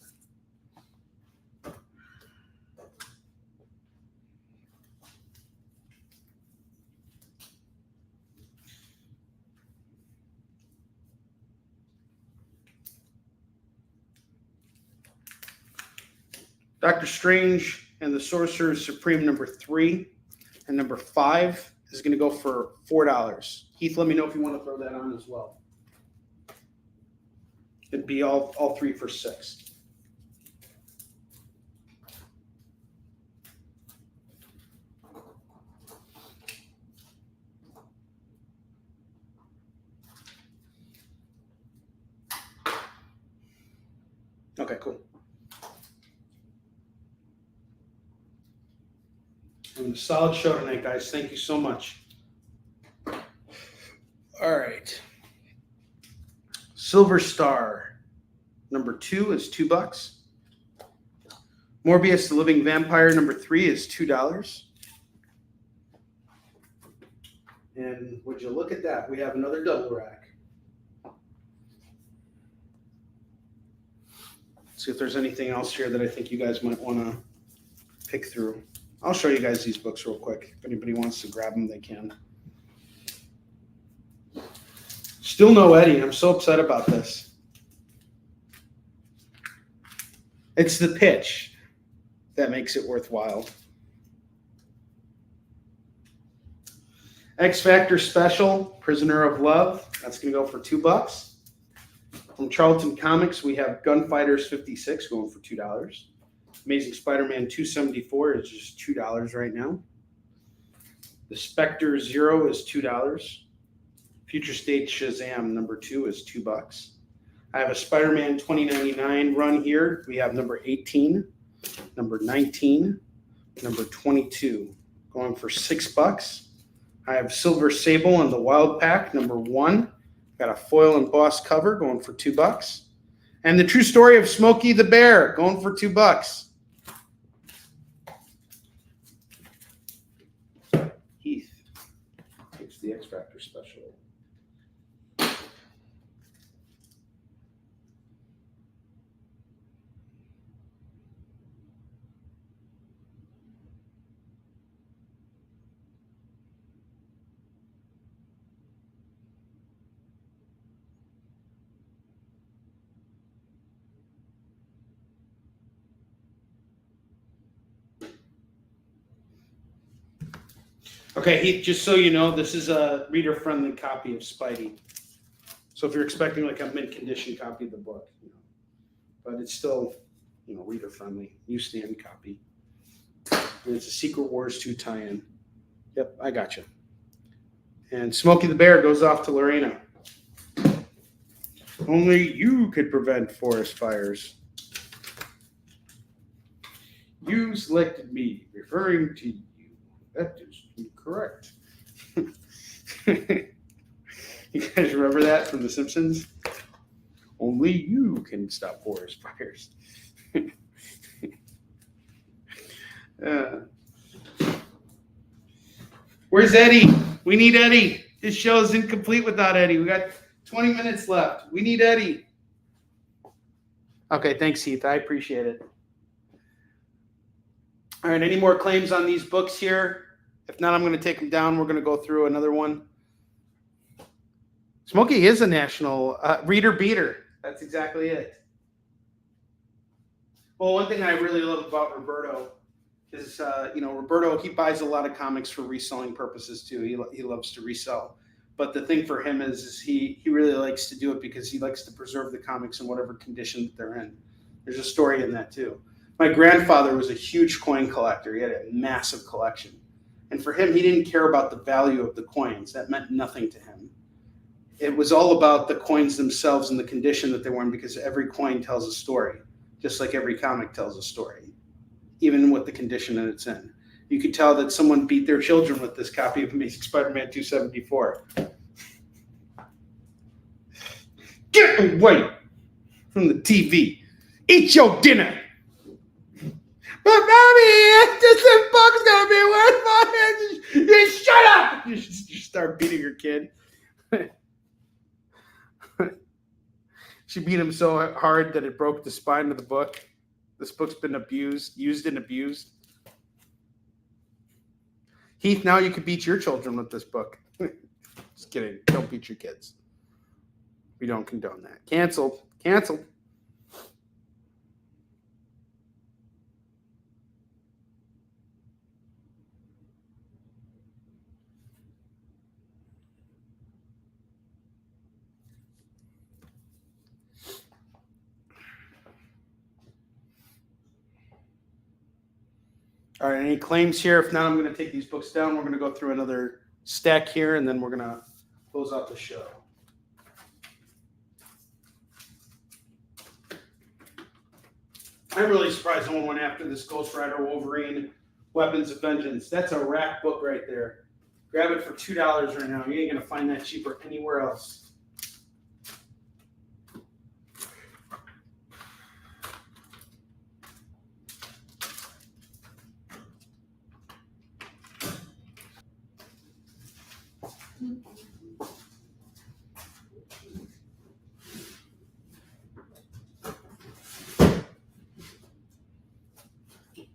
Doctor Strange and the Sorcerer Supreme #3 and #5 is going to go for $4. Heath, let me know if you want to throw that on as well. It'd be all three for $6. Okay, cool. And a solid show tonight, guys. Thank you so much. All right. Silver Star #2 is $2. Morbius the Living Vampire #3 is $2. And would you look at that? We have another double rack. Let's see if there's anything else here that I think you guys might want to pick through. I'll show you guys these books real quick. If anybody wants to grab them, they can. Still no Eddie. I'm so upset about this. It's the pitch that makes it worthwhile. X Factor Special, Prisoner of Love. That's going to go for $2. From Charlton Comics, we have Gunfighters 56 going for $2. Amazing Spider-Man 274 is just $2 right now. The Spectre Zero is $2. Future State Shazam #2 is $2. I have a Spider-Man 2099 run here. We have #18, #19, #22 going for $6. I have Silver Sable and the Wild Pack #1. Got a foil embossed cover going for $2. And the True Story of Smokey the Bear going for $2. Heath takes the X Factor Special. Okay, Heath, just so you know, this is a reader-friendly copy of Spidey. So if you're expecting like a mint-condition copy of the book, but it's still, reader-friendly, newsstand copy. And it's a Secret Wars 2 tie-in. Yep, I got you. And Smokey the Bear goes off to Lorena. Only you could prevent forest fires. You selected me, referring to you. That is incorrect. You guys remember that from The Simpsons? Only you can stop forest fires. Where's Eddie? We need Eddie. This show is incomplete without Eddie. We got 20 minutes left. We need Eddie. Okay, thanks, Heath. I appreciate it. All right, any more claims on these books here? If not, I'm going to take them down. We're going to go through another one. Smokey is a national reader beater. That's exactly it. Well, one thing I really love about Roberto is, Roberto, he buys a lot of comics for reselling purposes too. He loves to resell. But the thing for him is he really likes to do it because he likes to preserve the comics in whatever condition that they're in. There's a story in that too. My grandfather was a huge coin collector. He had a massive collection. And for him, he didn't care about the value of the coins. That meant nothing to him. It was all about the coins themselves and the condition that they were in, because every coin tells a story, just like every comic tells a story, even with the condition that it's in. You could tell that someone beat their children with this copy of Amazing Spider-Man 274. Get away from the TV. Eat your dinner. But mommy, this book's gonna be worth money. You shut up! You start beating your kid. She beat him so hard that it broke the spine of the book. This book's been used and abused. Heath, now you can beat your children with this book. Just kidding. Don't beat your kids. We don't condone that. Canceled. Canceled. All right, any claims here? If not, I'm going to take these books down. We're going to go through another stack here, and then we're going to close out the show. I'm really surprised no one went after this Ghost Rider Wolverine Weapons of Vengeance. That's a rack book right there. Grab it for $2 right now. You ain't going to find that cheaper anywhere else.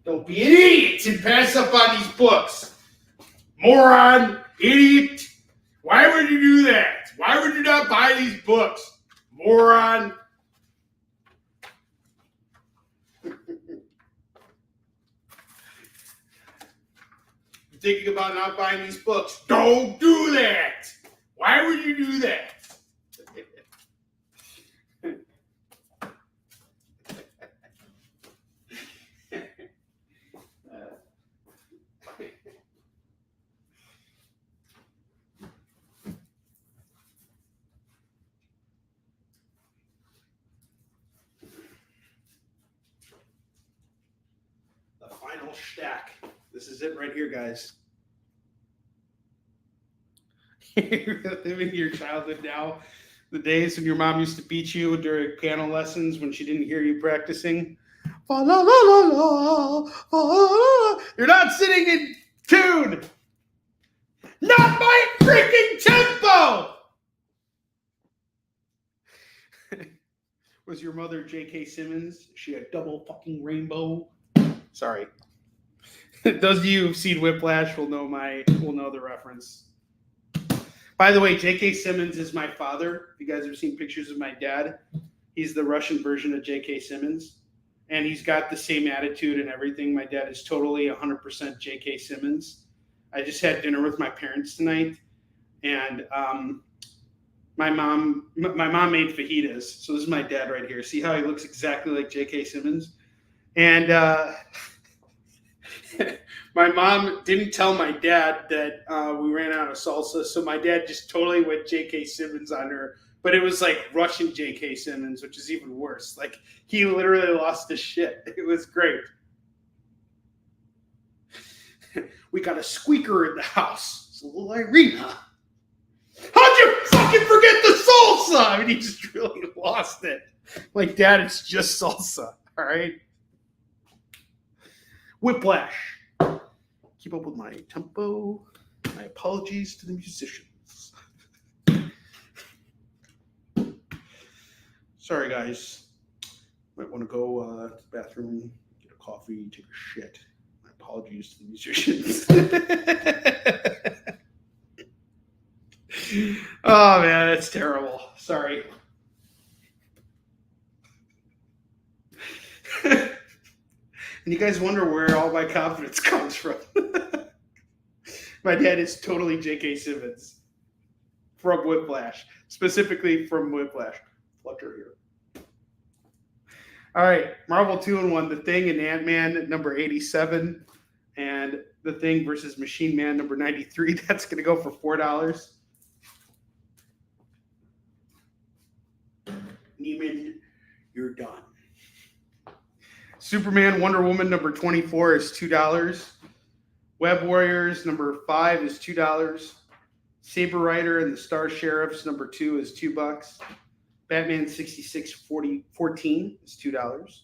Don't be an idiot and pass up on these books. Moron, idiot. Why would you do that? Why would you not buy these books? Moron. You're thinking about not buying these books. Don't do that. Why would you do that? Final stack. This is it right here, guys. You're living your childhood now. The days when your mom used to beat you during piano lessons when she didn't hear you practicing. La, la, la, la, la, la. You're not sitting in tune. Not my freaking tempo. Was your mother J.K. Simmons? She had double fucking rainbow. Sorry. Those of you who've seen Whiplash will know the reference. By the way, J.K. Simmons is my father. If you guys have seen pictures of my dad, he's the Russian version of J.K. Simmons. And he's got the same attitude and everything. My dad is totally 100% J.K. Simmons. I just had dinner with my parents tonight. And my mom made fajitas. So this is my dad right here. See how he looks exactly like J.K. Simmons? And my mom didn't tell my dad that we ran out of salsa, so my dad just totally went J.K. Simmons on her. But it was like Russian J.K. Simmons, which is even worse. Like, he literally lost his shit. It was great. We got a squeaker in the house. It's a little Irina. How'd you fucking forget the salsa? I mean, he just really lost it. Like, Dad, it's just salsa, all right? Whiplash. Keep up with my tempo. My apologies to the musicians. Sorry, guys. Might want to go to the bathroom, get a coffee, take a shit. My apologies to the musicians. Oh, man, that's terrible. Sorry. And you guys wonder where all my confidence comes from. My dad is totally J.K. Simmons from Whiplash, specifically from Whiplash. Flutter here. All right, Marvel 2-in-1, The Thing and Ant-Man number 87, and The Thing versus Machine Man number 93. That's going to go for $4. Neiman, you're done. Superman Wonder Woman number 24 is $2. Web Warriors number 5 is $2. Saber Rider and the Star Sheriffs number 2 is $2. Batman 6614 is $2.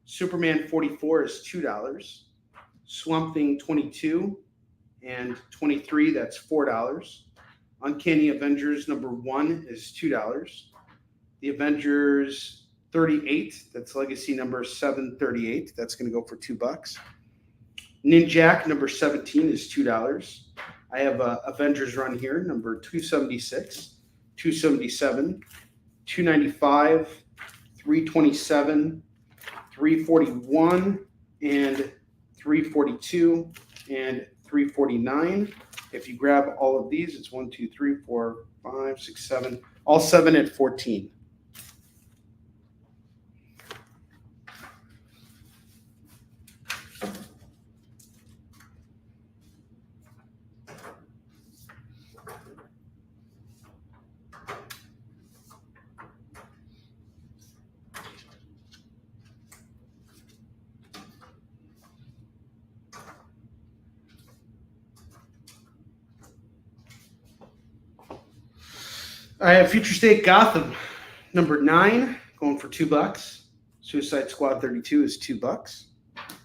Superman 44 is $2. Swamp Thing 22 and 23, that's $4. Uncanny Avengers number 1 is $2. The Avengers 38, that's legacy number 738, that's going to go for $2. Ninjak number 17 is $2. I have a Avengers run here, number 276, 277, 295, 327, 341, and 342, and 349. If you grab all of these, it's 1, 2, 3, 4, 5, 6, 7, all 7 at 14. I have Future State Gotham, number 9, going for $2. Suicide Squad 32 is $2.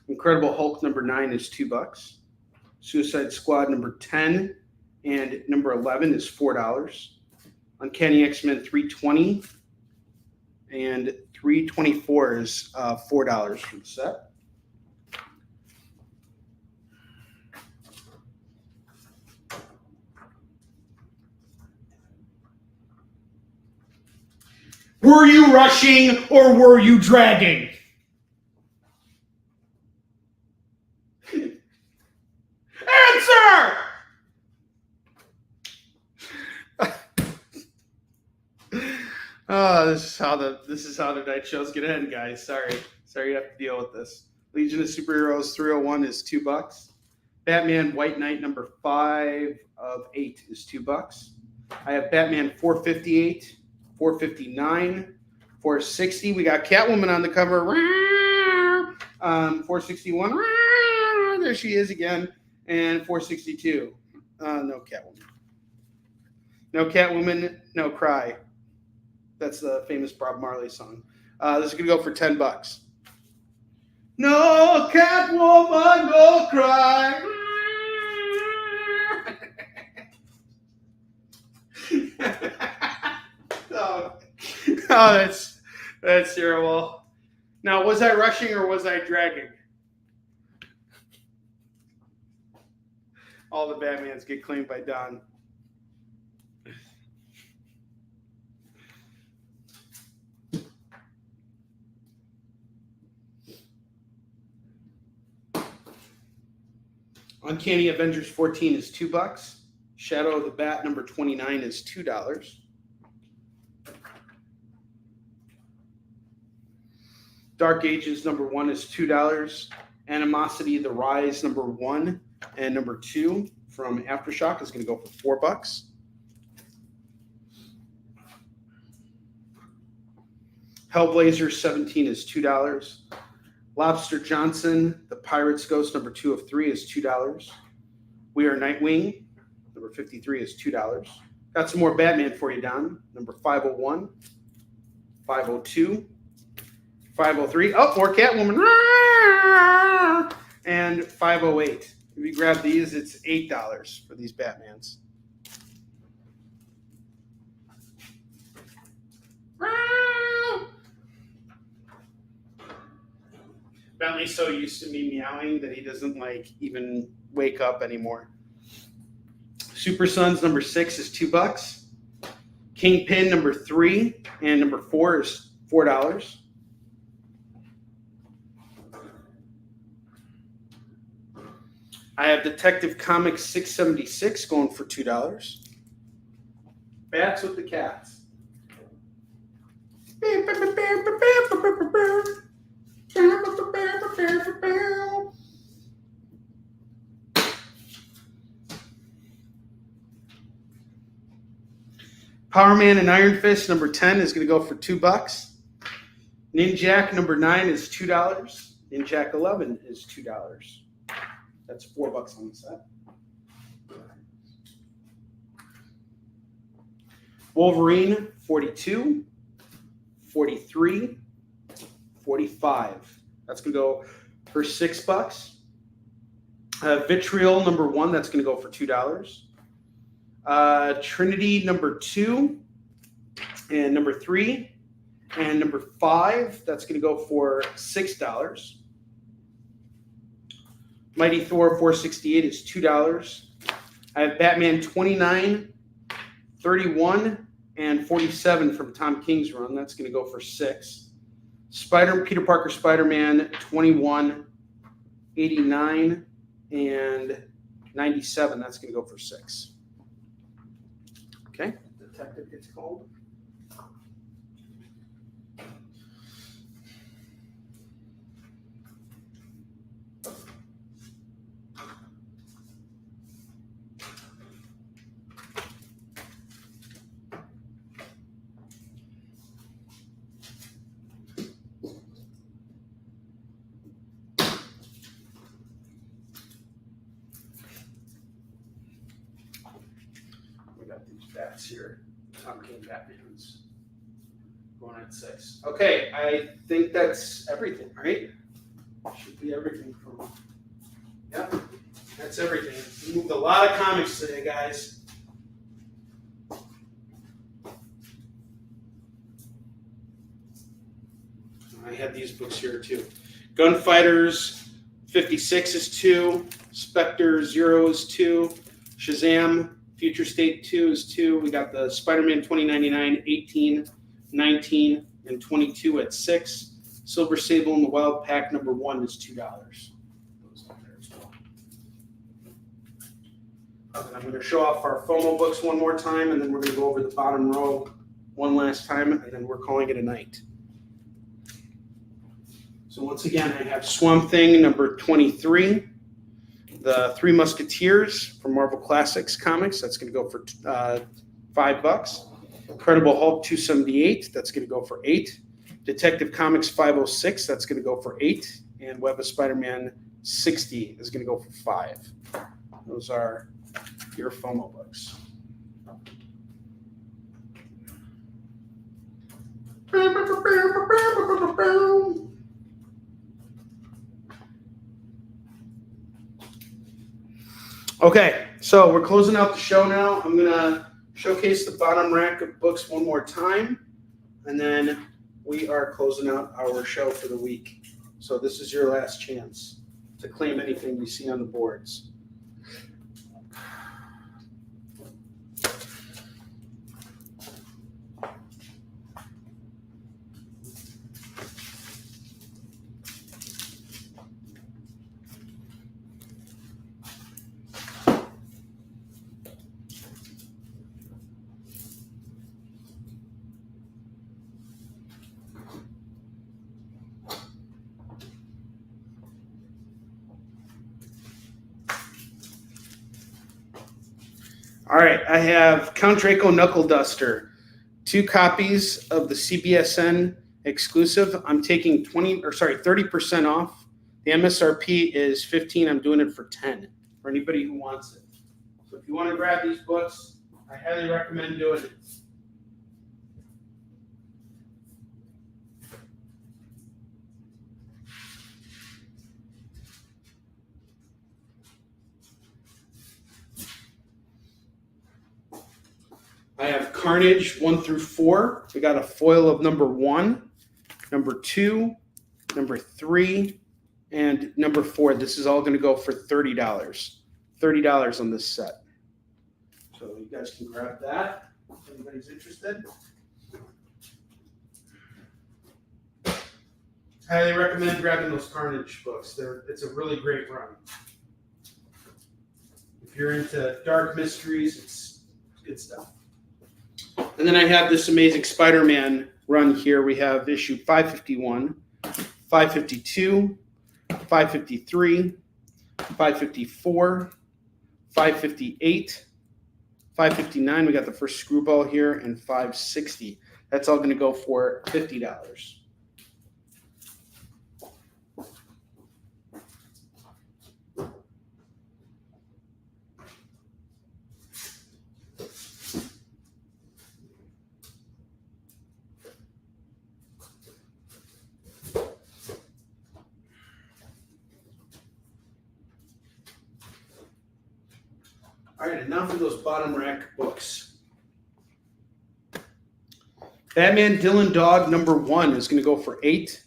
Incredible Hulk number 9 is $2. Suicide Squad number 10 and number 11 is $4. Uncanny X-Men 320 and 324 is $4 for the set. Were you rushing or were you dragging? Answer! Oh, this is how the night shows get in, guys. Sorry you have to deal with this. Legion of Superheroes 301 is $2. Batman White Knight number 5 of 8 is $2. I have Batman 458, 459, 460. We got Catwoman on the cover. 461. There she is again. And 462. No Catwoman. No Catwoman, no cry. That's the famous Bob Marley song. This is going to go for $10. No Catwoman, no cry. Oh, that's terrible. Now, was I rushing or was I dragging? All the Batmans get claimed by Don. Uncanny Avengers 14 is $2. Shadow of the Bat number 29 is $2. Dark Ages number 1 is $2. Animosity The Rise number 1 and number 2 from Aftershock is going to go for $4. Hellblazer 17 is $2. Lobster Johnson, The Pirate's Ghost number 2 of 3 is $2. We Are Nightwing number 53 is $2. Got some more Batman for you, Don. Number 501, 502, 503. Oh, more Catwoman. And 508. If you grab these, it's $8 for these Batmans. Bentley's so used to me meowing that he doesn't even wake up anymore. Super Sons number 6 is $2. Kingpin number 3 and number 4 is $4. I have Detective Comics 676 going for $2. Bats with the Cats. Power Man and Iron Fist number 10 is going to go for $2. Ninjak number 9 is $2. Ninjak 11 is $2. That's $4 on the set. Wolverine 42, 43, 45. That's going to go for $6. Vitriol number 1, that's going to go for $2. Trinity number 2 and number 3 and number 5, that's going to go for $6. Mighty Thor 468 is $2. I have Batman 29, 31, and 47 from Tom King's run. That's going to go for $6. Peter Parker Spider-Man 21, 89, and 97. That's going to go for $6. Okay, Detective gets called. We got these bats here. Tom King Batmans. Going at 6. Okay, I think that's everything, right? Should be everything from. Yep, that's everything. We moved a lot of comics today, guys. I have these books here too. Gunfighters 56 is 2. Spectre 0 is 2. Shazam Future State 2 is 2. We got the Spider-Man 2099, 18, 19, and 22 at 6. Silver Sable in the Wild Pack number 1 is $2. Those are there as well. And I'm going to show off our FOMO books one more time, and then we're going to go over the bottom row one last time, and then we're calling it a night. So once again, I have Swamp Thing number 23. The Three Musketeers from Marvel Classics Comics, that's going to go for $5. Incredible Hulk 278, that's going to go for $8. Detective Comics 506, that's going to go for $8. And Web of Spider-Man 60 is going to go for $5. Those are your FOMO books. Okay, so we're closing out the show now. I'm going to showcase the bottom rack of books one more time, and then we are closing out our show for the week. So this is your last chance to claim anything you see on the boards. All right, I have Count Draco Knuckle Duster, 2 copies of the CBSN exclusive. I'm taking 30% off. The MSRP is $15. I'm doing it for $10 for anybody who wants it. So if you want to grab these books, I highly recommend doing it. I have Carnage 1 through 4. We got a foil of number 1, number 2, number 3, and number 4. This is all going to go for $30. $30 on this set. So you guys can grab that if anybody's interested. Highly recommend grabbing those Carnage books. It's a really great run. If you're into dark mysteries, it's good stuff. And then I have this amazing Spider-Man run here. We have issue 551, 552, 553, 554, 558, 559. We got the first screwball here, and 560. That's all going to go for $50. All right, and now for those bottom rack books. Batman Dylan Dog #1 is going to go for 8.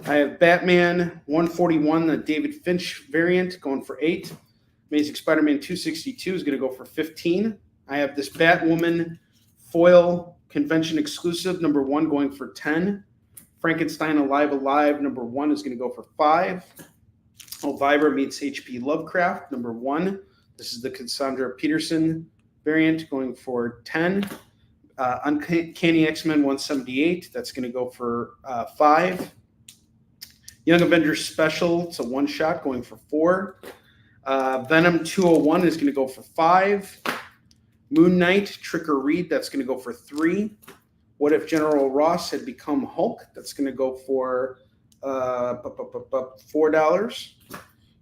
I have Batman 141, the David Finch variant, going for 8. Amazing Spider-Man 262 is going to go for 15. I have this Batwoman foil convention exclusive #1 going for 10. Frankenstein Alive #1 is going to go for 5. Elvira meets H.P. Lovecraft #1. This is the Cassandra Peterson variant going for 10. Uncanny X-Men 178, that's going to go for 5. Young Avengers Special, it's a one-shot going for 4. Venom 201 is going to go for 5. Moon Knight Trick or Read, that's going to go for 3. What If General Ross Had Become Hulk, that's going to go for $4.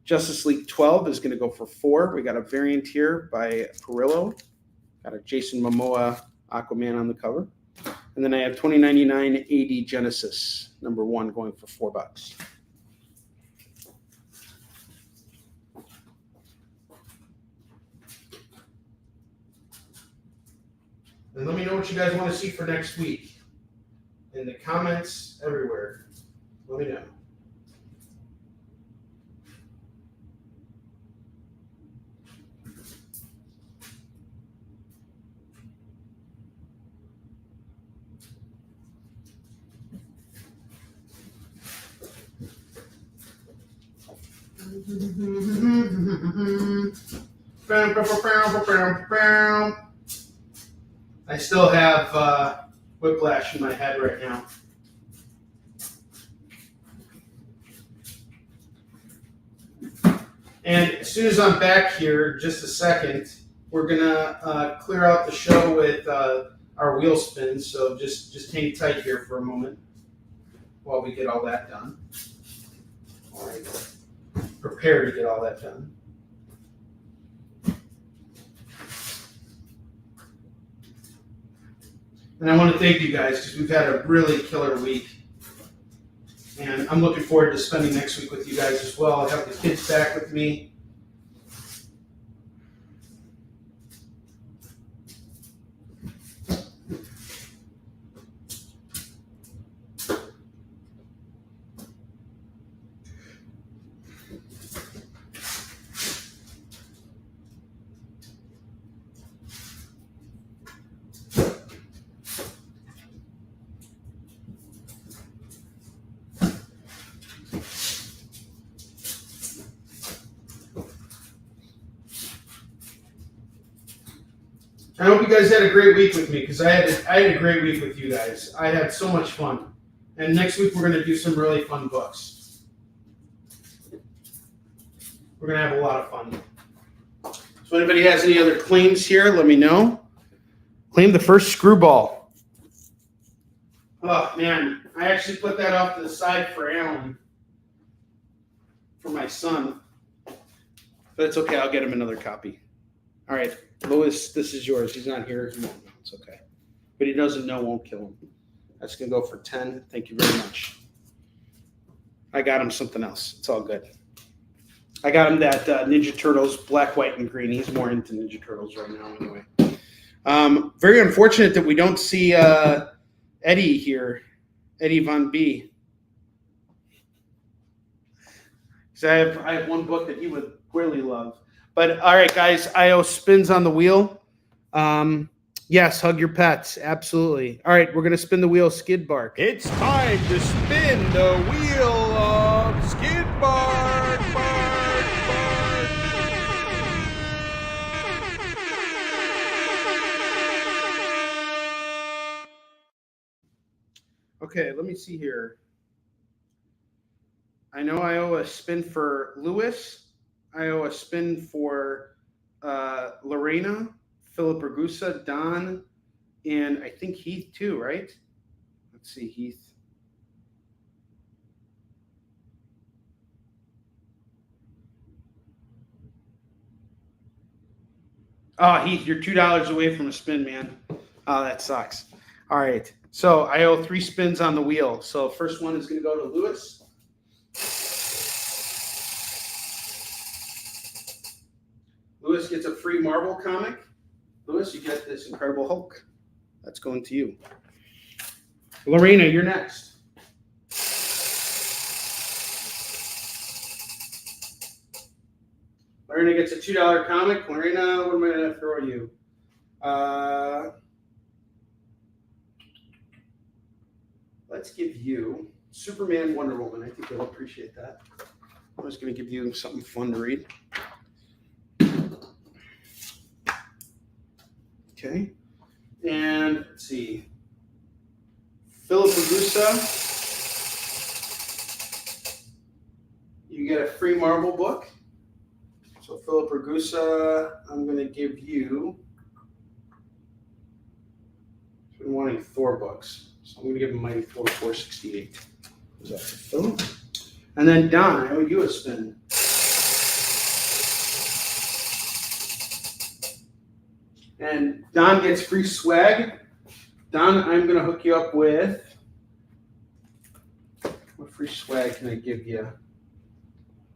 Justice League 12 is going to go for 4. We got a variant here by Perillo. Got a Jason Momoa Aquaman on the cover. And then I have 2099 AD Genesis #1 going for $4. And let me know what you guys want to see for next week. In the comments, everywhere. Let me know. I still have whiplash in my head right now. And as soon as I'm back here, just a second, we're gonna clear out the show with our wheel spins. So just hang tight here for a moment while we get all that done. All right. Prepare to get all that done. And I want to thank you guys because we've had a really killer week. And I'm looking forward to spending next week with you guys as well. I have the kids back with me. I hope you guys had a great week with me because I had a great week with you guys. I had so much fun. And next week we're going to do some really fun books. We're going to have a lot of fun. So anybody has any other claims here, let me know. Claim the first Screwball. Oh, man. I actually put that off to the side for Alan. For my son. But it's okay. I'll get him another copy. All right. Louis, this is yours. He's not here. He won't know. It's okay. But he doesn't know won't kill him. That's going to go for 10. Thank you very much. I got him something else. It's all good. I got him that Ninja Turtles black, white, and green. He's more into Ninja Turtles right now anyway. Very unfortunate that we don't see Eddie here. Eddie Von B. Because I have one book that he would really love. But all right, guys, IO spins on the wheel. Yes, hug your pets. Absolutely. All right, we're going to spin the wheel Skid Bark. It's time to spin the wheel of Skid Bark, bark, bark. Okay, let me see here. I know I owe a spin for Lewis. I owe a spin for Lorena, Philip Ragusa, Don, and I think Heath too, right? Let's see, Heath. Oh, Heath, you're $2 away from a spin, man. Oh, that sucks. All right. So I owe 3 spins on the wheel. So first one is going to go to Lewis. Lewis Lewis gets a free Marvel comic. Lewis, you get this Incredible Hulk. That's going to you. Lorena, you're next. Lorena gets a $2 comic. Lorena, what am I going to throw you? Let's give you Superman, Wonder Woman. I think you'll appreciate that. I'm just going to give you something fun to read. Okay. And let's see. Philip Ragusa. You get a free Marvel book. So Philip Ragusa, I'm going to give you. He's been wanting Thor books. So I'm going to give him Mighty Thor 468. Was that for Philip? And then Don, I owe you a spin. And Don gets free swag. Don, I'm going to hook you up with. What free swag can I give you?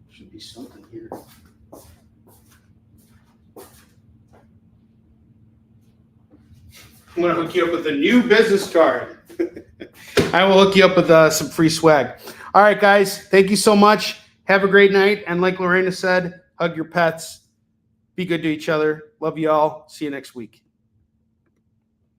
Should be something here. I'm going to hook you up with a new business card. I will hook you up with some free swag. All right, guys. Thank you so much. Have a great night. And like Lorena said, hug your pets. Be good to each other. Love you all. See you next week.